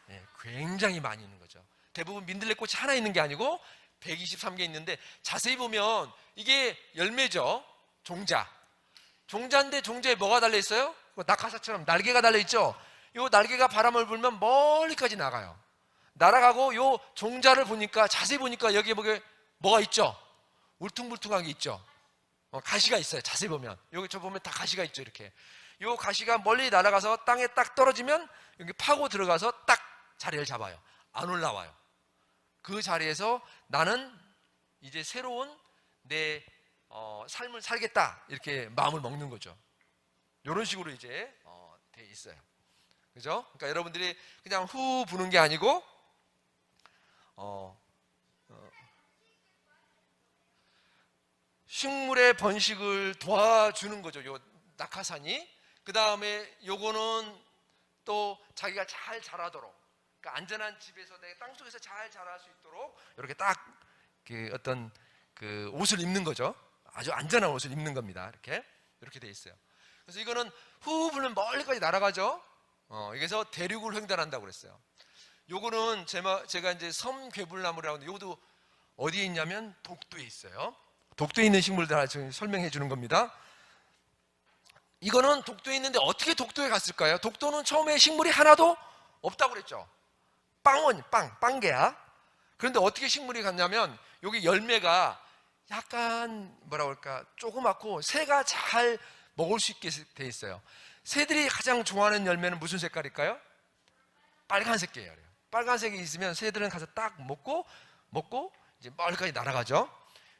네, 굉장히 많이 있는 거죠. 대부분 민들레 꽃이 하나 있는 게 아니고 123개 있는데 자세히 보면 이게 열매죠. 종자. 종자인데 종자에 뭐가 달려있어요? 낙하사처럼 날개가 달려있죠. 이 날개가 바람을 불면 멀리까지 나가요. 날아가고 요 종자를 보니까 자세히 보니까 여기에 뭐가 있죠? 울퉁불퉁한 게 있죠. 가시가 있어요. 자세히 보면 여기 저 보면 다 가시가 있죠. 이렇게 요 가시가 멀리 날아가서 땅에 딱 떨어지면 여기 파고 들어가서 딱 자리를 잡아요. 안 올라와요. 그 자리에서 나는 이제 새로운 내 삶을 살겠다 이렇게 마음을 먹는 거죠. 이런 식으로 이제 돼 있어요. 그죠? 그러니까 여러분들이 그냥 후 부는 게 아니고 식물의 번식을 도와주는 거죠. 요 낙하산이. 그 다음에 요거는 또 자기가 잘 자라도록, 그러니까 안전한 집에서 내 땅속에서 잘 자랄 수 있도록 이렇게 딱 그 어떤 그 옷을 입는 거죠. 아주 안전한 옷을 입는 겁니다. 이렇게 돼 있어요. 그래서 이거는 후 불면 멀리까지 날아가죠. 여기서 대륙을 횡단한다고 그랬어요. 요거는 제가 이제 섬괴불나무라고 하는데, 요것도 어디에 있냐면 독도에 있어요. 독도에 있는 식물들 하나 지금 설명해 주는 겁니다. 이거는 독도에 있는데 어떻게 독도에 갔을까요? 독도는 처음에 식물이 하나도 없다고 그랬죠. 빵개야. 그런데 어떻게 식물이 갔냐면, 여기 열매가 약간 뭐라 그럴까, 조그맣고 새가 잘 먹을 수 있게 돼 있어요. 새들이 가장 좋아하는 열매는 무슨 색깔일까요? 빨간색 계열이에요. 빨간색이 있으면 새들은 가서 딱 먹고 이제 멀리까지 날아가죠.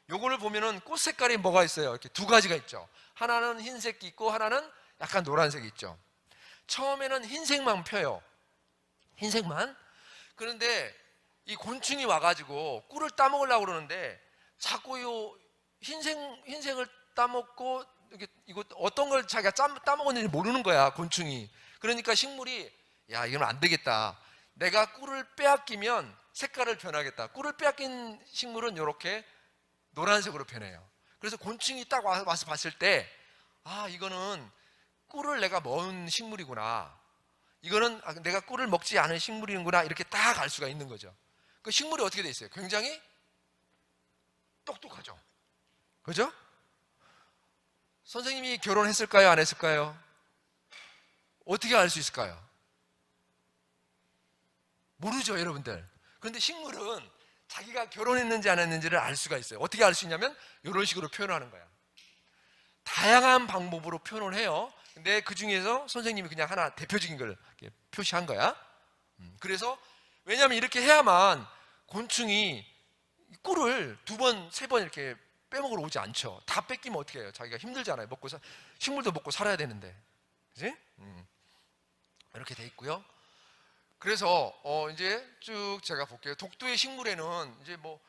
요거를 보면은 꽃 색깔이 뭐가 있어요? 이렇게 두 가지가 있죠. 하나는 흰색이 있고 하나는 약간 노란색이 있죠. 처음에는 흰색만 펴요. 흰색만. 그런데 이 곤충이 와가지고 꿀을 따먹으려고 그러는데, 자꾸 요 흰색을 따먹고, 이거 어떤 걸 자기가 따먹었는지 모르는 거야, 곤충이. 그러니까 식물이, 야, 이건 안 되겠다. 내가 꿀을 빼앗기면 색깔을 변하겠다. 꿀을 빼앗긴 식물은 이렇게 노란색으로 변해요. 그래서 곤충이 딱 와서 봤을 때, 아, 이거는 꿀을 내가 먹은 식물이구나. 이거는 내가 꿀을 먹지 않은 식물이구나. 이렇게 딱 알 수가 있는 거죠. 그 식물이 어떻게 돼 있어요? 굉장히 똑똑하죠. 그죠? 선생님이 결혼했을까요? 안 했을까요? 어떻게 알 수 있을까요? 모르죠, 여러분들. 그런데 식물은 자기가 결혼했는지 안 했는지를 알 수가 있어요. 어떻게 알 수 있냐면 이런 식으로 표현하는 거야. 다양한 방법으로 표현을 해요. 근데 그 중에서 선생님이 그냥 하나 대표적인 걸 이렇게 표시한 거야. 그래서 왜냐하면 이렇게 해야만 곤충이 꿀을 2번, 3번 이렇게 빼먹으러 오지 않죠. 다 뺏기면 어떻게 해요? 자기가 힘들잖아요. 식물도 먹고 살아야 되는데, 그지? 이렇게 돼 있고요. 그래서 이제 쭉 제가 볼게요. 독도의 식물에는 이제 뭐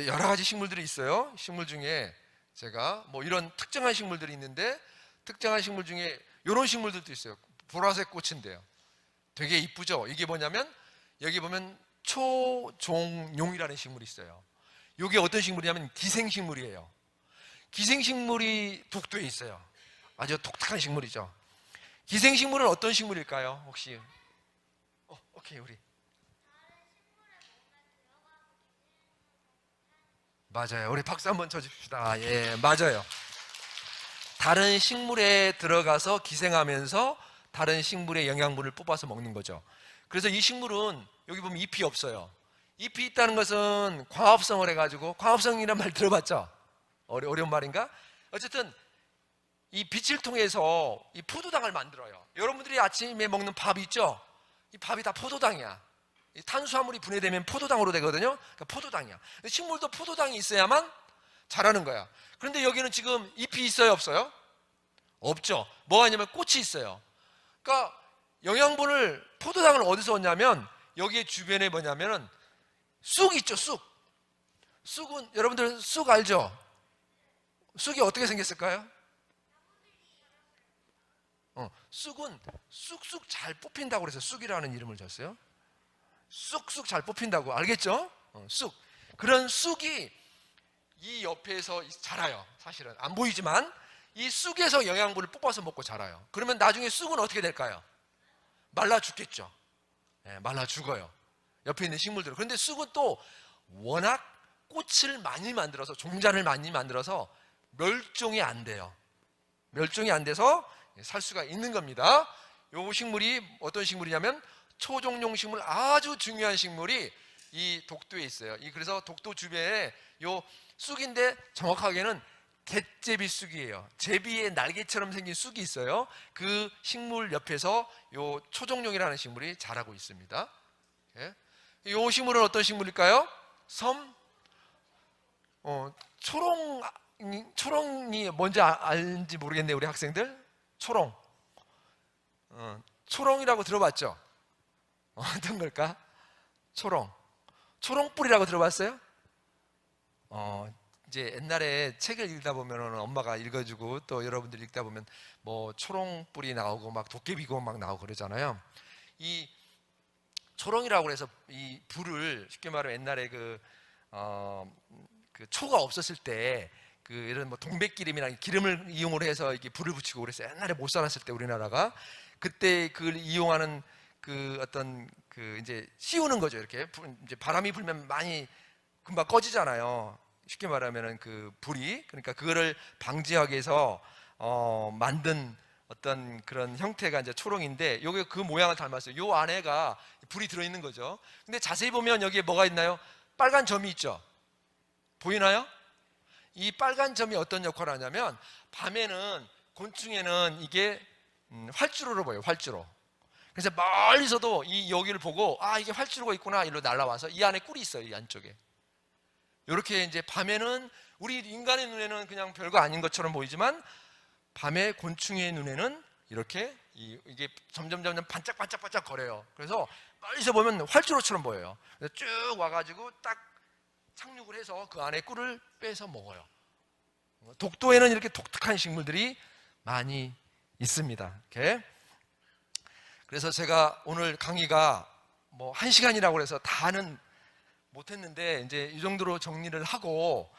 여러 가지 식물들이 있어요. 식물 중에 제가 뭐 이런 특정한 식물들이 있는데, 특정한 식물 중에 이런 식물들도 있어요. 보라색 꽃인데요. 되게 이쁘죠? 이게 뭐냐면, 여기 보면 초종용이라는 식물이 있어요. 이게 어떤 식물이냐면 기생식물이에요. 기생식물이 독도에 있어요. 아주 독특한 식물이죠. 기생식물은 어떤 식물일까요? 혹시? 오케이, 우리. 맞아요. 우리 박수 한번 쳐줍시다. 예, 맞아요. 다른 식물에 들어가서 기생하면서 다른 식물의 영양분을 뽑아서 먹는 거죠. 그래서 이 식물은 여기 보면 잎이 없어요. 잎이 있다는 것은 광합성을 해가지고, 광합성이란 말 들어봤죠? 어려운 말인가? 어쨌든 이 빛을 통해서 이 포도당을 만들어요. 여러분들이 아침에 먹는 밥 있죠? 이 밥이 다 포도당이야. 이 탄수화물이 분해되면 포도당으로 되거든요. 그러니까 포도당이야. 식물도 포도당이 있어야만 자라는 거야. 그런데 여기는 지금 잎이 있어요, 없어요? 없죠. 뭐가 있냐면 꽃이 있어요. 그러니까 영양분을, 포도당을 어디서 얻냐면, 여기에 주변에 뭐냐면은 쑥 있죠, 쑥. 쑥은 여러분들 쑥 알죠? 쑥이 어떻게 생겼을까요? 쑥은 쑥쑥 잘 뽑힌다고 그래서 쑥이라는 이름을 줬어요. 쑥쑥 잘 뽑힌다고, 알겠죠? 쑥. 그런 쑥이 이 옆에서 자라요. 사실은 안 보이지만 이 쑥에서 영양분을 뽑아서 먹고 자라요. 그러면 나중에 쑥은 어떻게 될까요? 말라 죽겠죠. 네, 말라 죽어요. 옆에 있는 식물들은. 그런데 쑥은 또 워낙 꽃을 많이 만들어서, 종자를 많이 만들어서 멸종이 안 돼요. 멸종이 안 돼서 살 수가 있는 겁니다. 요 식물이 어떤 식물이냐면 초종용 식물, 아주 중요한 식물이 이 독도에 있어요. 그래서 독도 주변에 요 쑥인데 정확하게는 갯제비 쑥이에요. 제비의 날개처럼 생긴 쑥이 있어요. 그 식물 옆에서 요 초종용이라는 식물이 자라고 있습니다. 예? 요 식물은 어떤 식물일까요? 초롱이 뭔지 알지 모르겠네요, 우리 학생들. 초롱. 초롱이라고 들어봤죠? 어떤 걸까? 초롱. 초롱불이라고 들어봤어요? 이제 옛날에 책을 읽다 보면은 엄마가 읽어주고 또 여러분들 읽다 보면 뭐 초롱불이 나오고 막 도깨비고 막 나오고 그러잖아요. 이 초롱이라고 해서 이 불을 쉽게 말하면 옛날에 그 초가 없었을 때 그 이런 뭐 동백기름이나 기름을 이용을 해서 이렇게 불을 붙이고 그랬어요. 옛날에 못 살았을 때 우리나라가 그때 그걸 이용하는 그 어떤 그 이제 씌우는 거죠. 이렇게 이제 바람이 불면 많이 금방 꺼지잖아요. 쉽게 말하면은 그 불이 그러니까 그거를 방지하기 위해서 만든 어떤 그런 형태가 이제 초롱인데 요게 그 모양을 닮았어요. 요 안에가 불이 들어 있는 거죠. 근데 자세히 보면 여기에 뭐가 있나요? 빨간 점이 있죠. 보이나요? 이 빨간 점이 어떤 역할을 하냐면 밤에는 곤충에는 이게 활주로로 보여요. 활주로. 그래서 멀리서도 이 여기를 보고 아 이게 활주로가 있구나 이리로 날아와서 이 안에 꿀이 있어요. 이 안쪽에. 이렇게 이제 밤에는 우리 인간의 눈에는 그냥 별거 아닌 것처럼 보이지만 밤에 곤충의 눈에는 이렇게 이게 점점 반짝반짝 거려요. 그래서 멀리서 보면 활주로처럼 보여요. 그래서 쭉 와가지고 딱 착륙을 해서 그 안에 꿀을 빼서 먹어요. 독도에는 이렇게 독특한 식물들이 많이 있습니다. 이렇게. 그래서 제가 오늘 강의가 뭐 1시간이라고 해서 다는 못했는데 이제 이 정도로 정리를 하고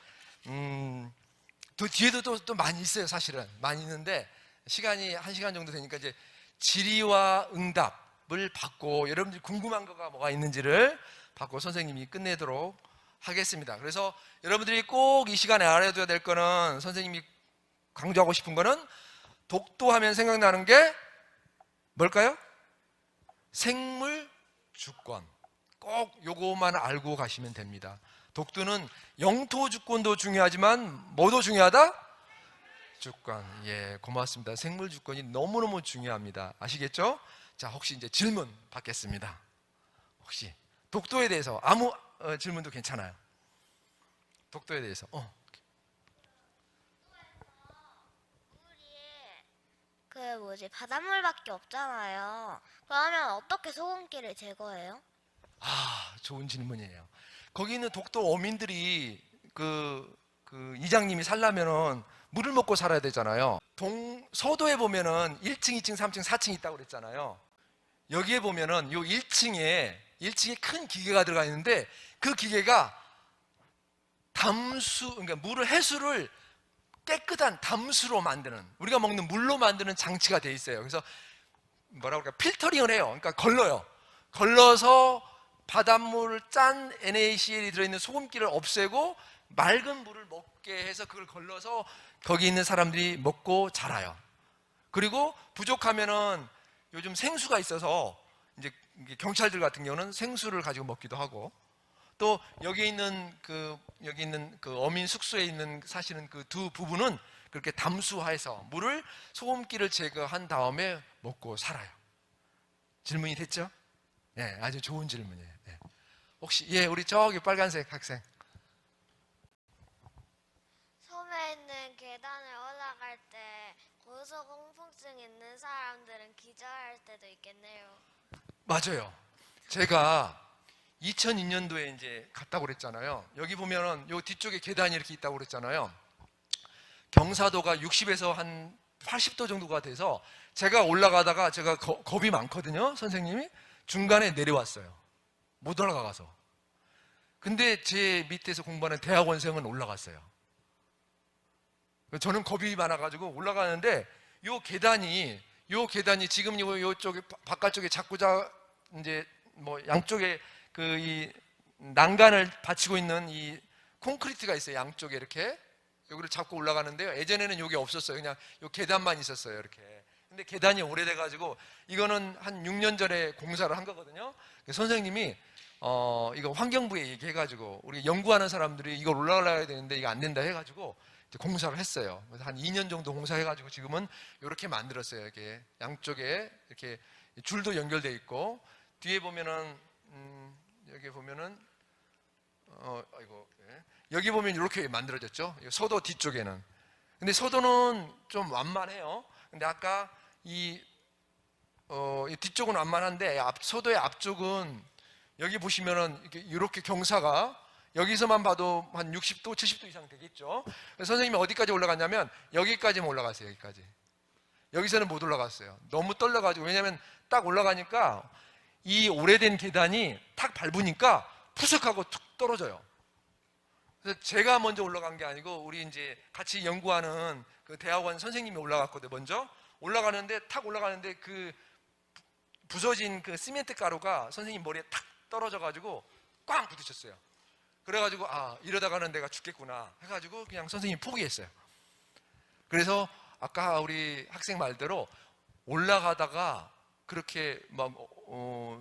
또 뒤에도 또 많이 있어요. 사실은 많이 있는데 시간이 1시간 정도 되니까 이제 질의와 응답을 받고 여러분들이 궁금한 거가 뭐가 있는지를 받고 선생님이 끝내도록 하겠습니다. 그래서 여러분들이 꼭 이 시간에 알아둬야 될 거는 선생님이 강조하고 싶은 거는 독도하면 생각나는 게 뭘까요? 생물 주권. 꼭 요거만 알고 가시면 됩니다. 독도는 영토 주권도 중요하지만 뭐도 중요하다? 주권. 예, 고맙습니다. 생물 주권이 너무너무 중요합니다. 아시겠죠? 자, 혹시 이제 질문 받겠습니다. 혹시 독도에 대해서 아무 질문도 괜찮아요. 독도에 대해서. 바닷물밖에 없잖아요. 그러면 어떻게 소금기를 제거해요? 아, 좋은 질문이에요. 거기 있는 독도 어민들이 그 이장님이 살려면은 물을 먹고 살아야 되잖아요. 서도에 보면은 1층, 2층, 3층, 4층 있다고 그랬잖아요. 여기에 보면은 요 1층에 큰 기계가 들어가 있는데 그 기계가 그러니까 해수를 깨끗한 담수로 만드는, 우리가 먹는 물로 만드는 장치가 돼 있어요. 그래서 뭐라고 할까, 필터링을 해요. 그러니까 걸러서 바닷물을 짠 NaCl이 들어있는 소금기를 없애고 맑은 물을 먹게 해서 그걸 걸러서 거기 있는 사람들이 먹고 자라요. 그리고 부족하면은 요즘 생수가 있어서 이제 경찰들 같은 경우는 생수를 가지고 먹기도 하고, 또 여기 있는 그 어민 숙소에 있는 사실은 그 두 부부는 그렇게 담수해서 물을 소금기를 제거한 다음에 먹고 살아요. 질문이 됐죠? 네, 아주 좋은 질문이에요. 네. 혹시 우리 저기 빨간색 학생. 섬에 있는 계단을 올라갈 때 고소공포증 있는 사람들은 기절할 때도 있겠네요. 맞아요. 제가 2002년도에 이제 갔다고 그랬잖아요. 여기 보면은 요 뒤쪽에 계단이 이렇게 있다고 그랬잖아요. 경사도가 60에서 한 80도 정도가 돼서 제가 올라가다가 제가 겁이 많거든요. 선생님이 중간에 내려왔어요. 못 올라가서. 근데 제 밑에서 공부하는 대학원생은 올라갔어요. 저는 겁이 많아가지고 올라가는데 요 계단이 지금 요쪽에 바깥쪽에 자꾸자 이제 뭐 양쪽에 이 난간을 받치고 있는 이 콘크리트가 있어요. 양쪽에 이렇게 여기를 잡고 올라가는데요. 예전에는 여기 없었어요. 그냥 요 계단만 있었어요. 이렇게. 근데 계단이 오래돼가지고 이거는 한 6년 전에 공사를 한 거거든요. 선생님이 이거 환경부에 얘기해가지고 우리 연구하는 사람들이 이걸 올라가야 되는데 이거 안 된다 해가지고 이제 공사를 했어요. 그래서 한 2년 정도 공사해가지고 지금은 이렇게 만들었어요. 이렇게 양쪽에 이렇게 줄도 연결돼 있고 뒤에 보면은 여기 보면은 여기 보면 이렇게 만들어졌죠. 서도 뒤쪽에는. 근데 서도는 좀 완만해요. 근데 아까 이 뒤쪽은 완만한데 서도의 앞쪽은 여기 보시면은 이렇게 경사가 여기서만 봐도 한 60도, 70도 이상 되겠죠. 선생님이 어디까지 올라갔냐면 여기까지만 올라갔어요. 여기까지. 여기서는 못 올라갔어요. 너무 떨려가지고. 왜냐하면 딱 올라가니까 이 오래된 계단이 탁 밟으니까 푸석하고 툭 떨어져요. 그래서 제가 먼저 올라간 게 아니고 우리 이제 같이 연구하는 그 대학원 선생님이 올라갔거든요. 먼저 올라가는데 탁 올라가는데 그 부서진 그 시멘트 가루가 선생님 머리에 탁 떨어져가지고 꽝 부딪혔어요. 그래가지고 아 이러다가는 내가 죽겠구나 해가지고 그냥 선생님이 포기했어요. 그래서 아까 우리 학생 말대로 올라가다가 그렇게 막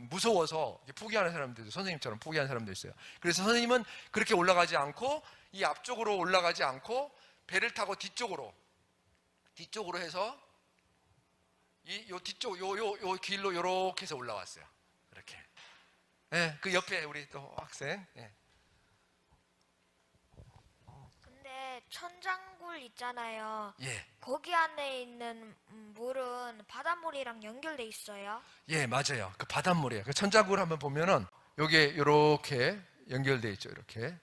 무서워서 포기하는 사람들도 선생님처럼 포기하는 사람도 있어요. 그래서 선생님은 그렇게 올라가지 않고 이 앞쪽으로 올라가지 않고 배를 타고 뒤쪽으로 해서 요 뒤쪽 요 길로 이렇게 해서 올라왔어요. 이렇게. 예, 그 옆에 우리 또 학생. 예. 근데 천장굴 있잖아요. 예. 거기 안에 있는 물은 바닷물이랑 연결돼 있어요. 예, 맞아요. 그 바닷물이에요. 그 천장굴 한번 보면은 요게 이렇게 연결돼 있죠. 이렇게.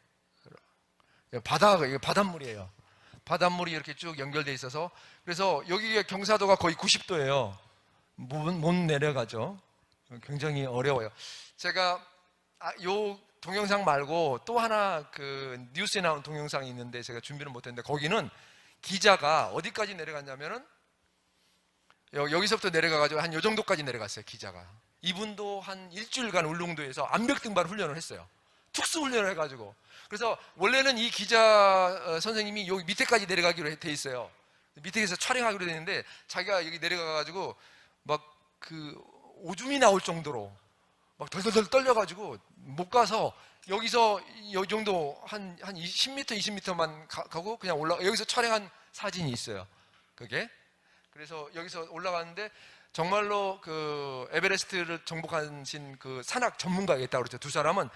바다가 이게 바닷물이에요. 바닷물이 이렇게 쭉 연결돼 있어서 그래서 여기가 경사도가 거의 90도예요. 못 내려가죠. 굉장히 어려워요. 제가 요 동영상 말고 또 하나 그 뉴스에 나온 동영상이 있는데 제가 준비를 못했는데 거기는 기자가 어디까지 내려갔냐면은 여기서부터 내려가가지고 한 요 정도까지 내려갔어요. 기자가. 이분도 한 일주일간 울릉도에서 암벽 등반 훈련을 했어요. 특수 훈련을 해가지고. 그래서 원래는 이 기자 선생님이 여기 밑에까지 내려가기로 돼 있어요. 밑에서 촬영하기로 돼 있는데 자기가 여기 내려가가지고 막 그 오줌이 나올 정도로 막 덜덜덜 떨려가지고 못 가서 여기서 이 정도 한 10m, 20m만 가고 그냥 여기서 촬영한 사진이 있어요. 그게. 그래서 여기서 올라갔는데 정말로 그 에베레스트를 정복하신 그 산악 전문가가 있다고 그러죠. 두 사람은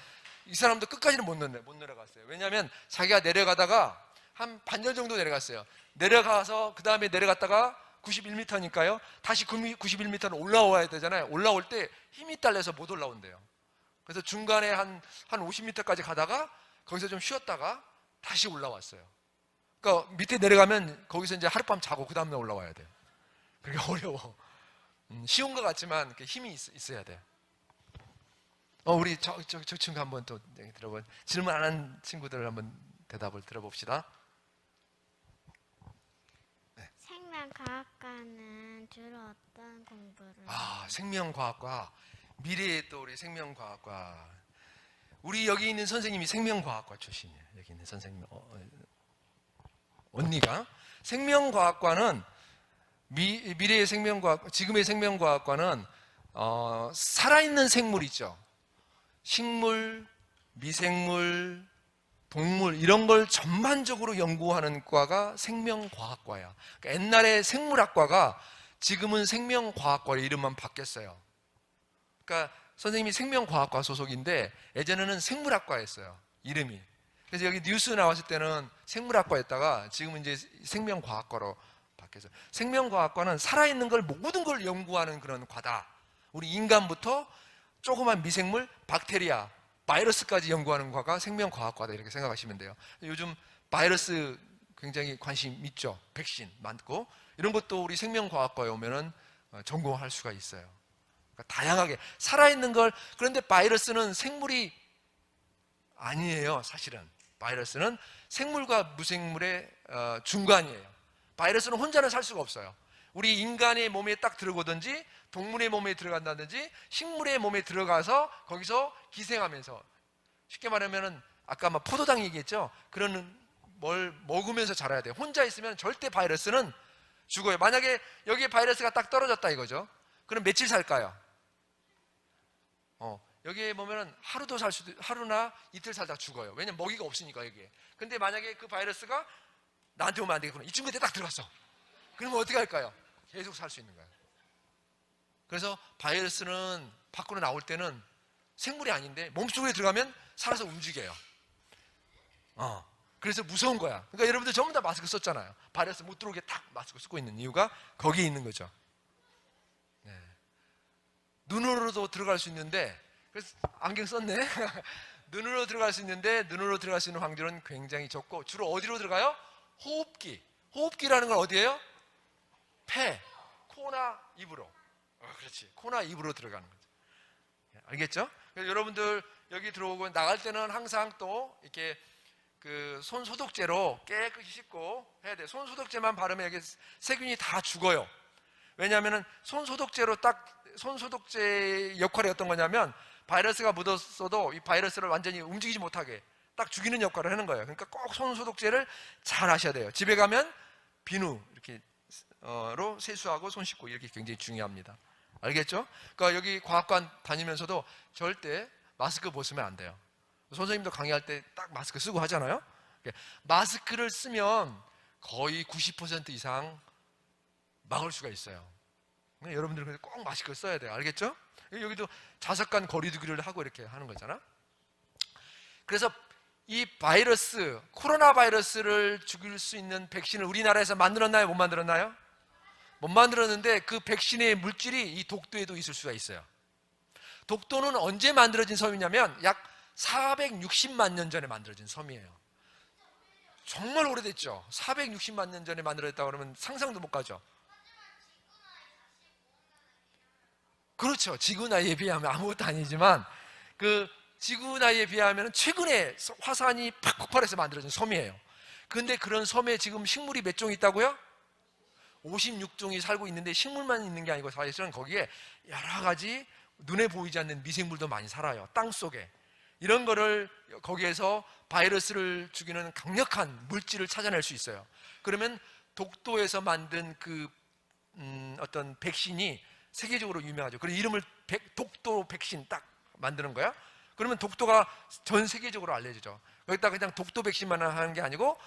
이 사람도 끝까지는 못 내려갔어요. 왜냐하면 자기가 내려가다가 한 반절 정도 내려갔어요. 내려가서 그 다음에 내려갔다가 91m니까요. 다시 91m는 올라와야 되잖아요. 올라올 때 힘이 딸려서 못 올라온대요. 그래서 중간에 한 50m까지 가다가 거기서 좀 쉬었다가 다시 올라왔어요. 그러니까 밑에 내려가면 거기서 이제 하룻밤 자고 그 다음날 올라와야 돼요. 그게 어려워. 쉬운 것 같지만 힘이 있어야 돼요. 우리 저 친구 한번 또 들어본 질문 안 한 친구들 한번 대답을 들어봅시다. 네. 생명과학과는 주로 어떤 공부를? 생명과학과. 미래의 또 우리 생명과학과. 우리 여기 있는 선생님이 생명과학과 출신이에요. 여기 있는 선생님 언니가 생명과학과는 미래의 생명과학, 지금의 생명과학과는 살아있는 생물 있죠. 식물, 미생물, 동물 이런 걸 전반적으로 연구하는 과가 생명과학과야. 그러니까 옛날에 생물학과가 지금은 생명과학과 이름만 바뀌었어요. 그러니까 선생님이 생명과학과 소속인데 예전에는 생물학과였어요. 이름이. 그래서 여기 뉴스 나왔을 때는 생물학과였다가 지금은 이제 생명과학과로 바뀌었어요. 생명과학과는 살아있는 걸 모든 걸 연구하는 그런 과다. 우리 인간부터 조그만 미생물, 박테리아, 바이러스까지 연구하는 과가 생명과학과다 이렇게 생각하시면 돼요. 요즘 바이러스 굉장히 관심 있죠. 백신 많고 이런 것도 우리 생명과학과에 오면은 전공할 수가 있어요. 그러니까 다양하게 살아있는 걸. 그런데 바이러스는 생물이 아니에요. 사실은 바이러스는 생물과 무생물의 중간이에요. 바이러스는 혼자는 살 수가 없어요. 우리 인간의 몸에 딱 들어오든지 동물의 몸에 들어간다든지 식물의 몸에 들어가서 거기서 기생하면서, 쉽게 말하면은 아까 막 포도당 얘기했죠. 그런 뭘 먹으면서 자라야 돼요. 혼자 있으면 절대 바이러스는 죽어요. 만약에 여기에 바이러스가 딱 떨어졌다 이거죠. 그럼 며칠 살까요? 여기에 보면은 하루나 이틀 살다 죽어요. 왜냐면 먹이가 없으니까 여기에. 근데 만약에 그 바이러스가 나한테 오면 안 되겠구나. 이 친구한테 딱 들어갔어. 그러면 어떻게 할까요? 계속 살 수 있는 거예요. 그래서 바이러스는 밖으로 나올 때는 생물이 아닌데 몸속에 들어가면 살아서 움직여요. 그래서 무서운 거야. 그러니까 여러분들 전부 다 마스크 썼잖아요. 바이러스 못 들어오게 딱 마스크 쓰고 있는 이유가 거기에 있는 거죠. 네. 눈으로도 들어갈 수 있는데, 그래서 안경 썼네. 눈으로 들어갈 수 있는데 눈으로 들어갈 수 있는 확률은 굉장히 적고 주로 어디로 들어가요? 호흡기. 호흡기라는 건 어디예요? 폐, 코나 입으로. 그렇지. 코나 입으로 들어가는 거죠. 알겠죠? 그래서 여러분들 여기 들어오고 나갈 때는 항상 또 이렇게 그 손 소독제로 깨끗이 씻고 해야 돼. 손 소독제만 바르면 여기 세균이 다 죽어요. 왜냐하면 손 소독제로 딱 손 소독제 역할이 어떤 거냐면 바이러스가 묻었어도 이 바이러스를 완전히 움직이지 못하게 딱 죽이는 역할을 하는 거예요. 그러니까 꼭 손 소독제를 잘 하셔야 돼요. 집에 가면 비누 이렇게 로 세수하고 손 씻고 이렇게 굉장히 중요합니다. 알겠죠? 그러니까 여기 과학관 다니면서도 절대 마스크 벗으면 안 돼요. 선생님도 강의할 때 딱 마스크 쓰고 하잖아요. 마스크를 쓰면 거의 90% 이상 막을 수가 있어요. 여러분들은 꼭 마스크를 써야 돼요. 알겠죠? 여기도 자석간 거리두기를 하고 이렇게 하는 거잖아. 그래서 이 바이러스, 코로나 바이러스를 죽일 수 있는 백신을 우리나라에서 만들었나요? 못 만들었나요? 못 만들었는데 그 백신의 물질이 이 독도에도 있을 수가 있어요. 독도는 언제 만들어진 섬이냐면 약 460만 년 전에 만들어진 섬이에요. 정말 오래됐죠. 460만 년 전에 만들어졌다고 그러면 상상도 못 가죠. 그렇죠. 지구 나이에 비하면 아무것도 아니지만 그 지구 나이에 비하면 최근에 화산이 팍 폭발해서 만들어진 섬이에요. 근데 그런 섬에 지금 식물이 몇 종 있다고요? 56종이 살고 있는데 식물만 있는 게 아니고 사실은 거기에 여러 가지 눈에 보이지 않는 미생물도 많이 살아요. 땅 속에. 이런 거를 거기에서 바이러스를 죽이는 강력한 물질을 찾아낼 수 있어요. 그러면 독도에서 만든 그 어떤 백신이 세계적으로 유명하죠. 그래서 이름을 독도 백신 딱 만드는 거야. 그러면 독도가 전 세계적으로 알려지죠. 여기다 그냥 독도 백신만 하는 게 아니고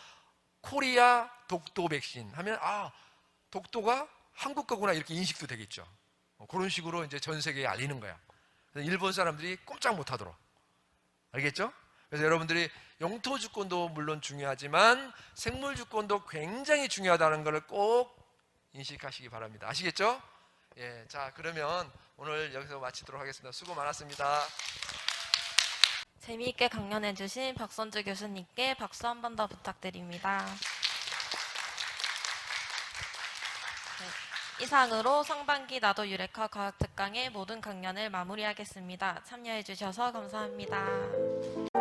코리아 독도 백신 하면 아 독도가 한국 거구나 이렇게 인식도 되겠죠. 그런 식으로 이제 전 세계에 알리는 거야. 일본 사람들이 꼼짝 못하도록. 알겠죠? 그래서 여러분들이 영토 주권도 물론 중요하지만 생물 주권도 굉장히 중요하다는 것을 꼭 인식하시기 바랍니다. 아시겠죠? 예, 자 그러면 오늘 여기서 마치도록 하겠습니다. 수고 많았습니다. 재미있게 강연해주신 박선주 교수님께 박수 한 번 더 부탁드립니다. 네, 이상으로 상반기 나도 유레카 과학 특강의 모든 강연을 마무리하겠습니다. 참여해주셔서 감사합니다.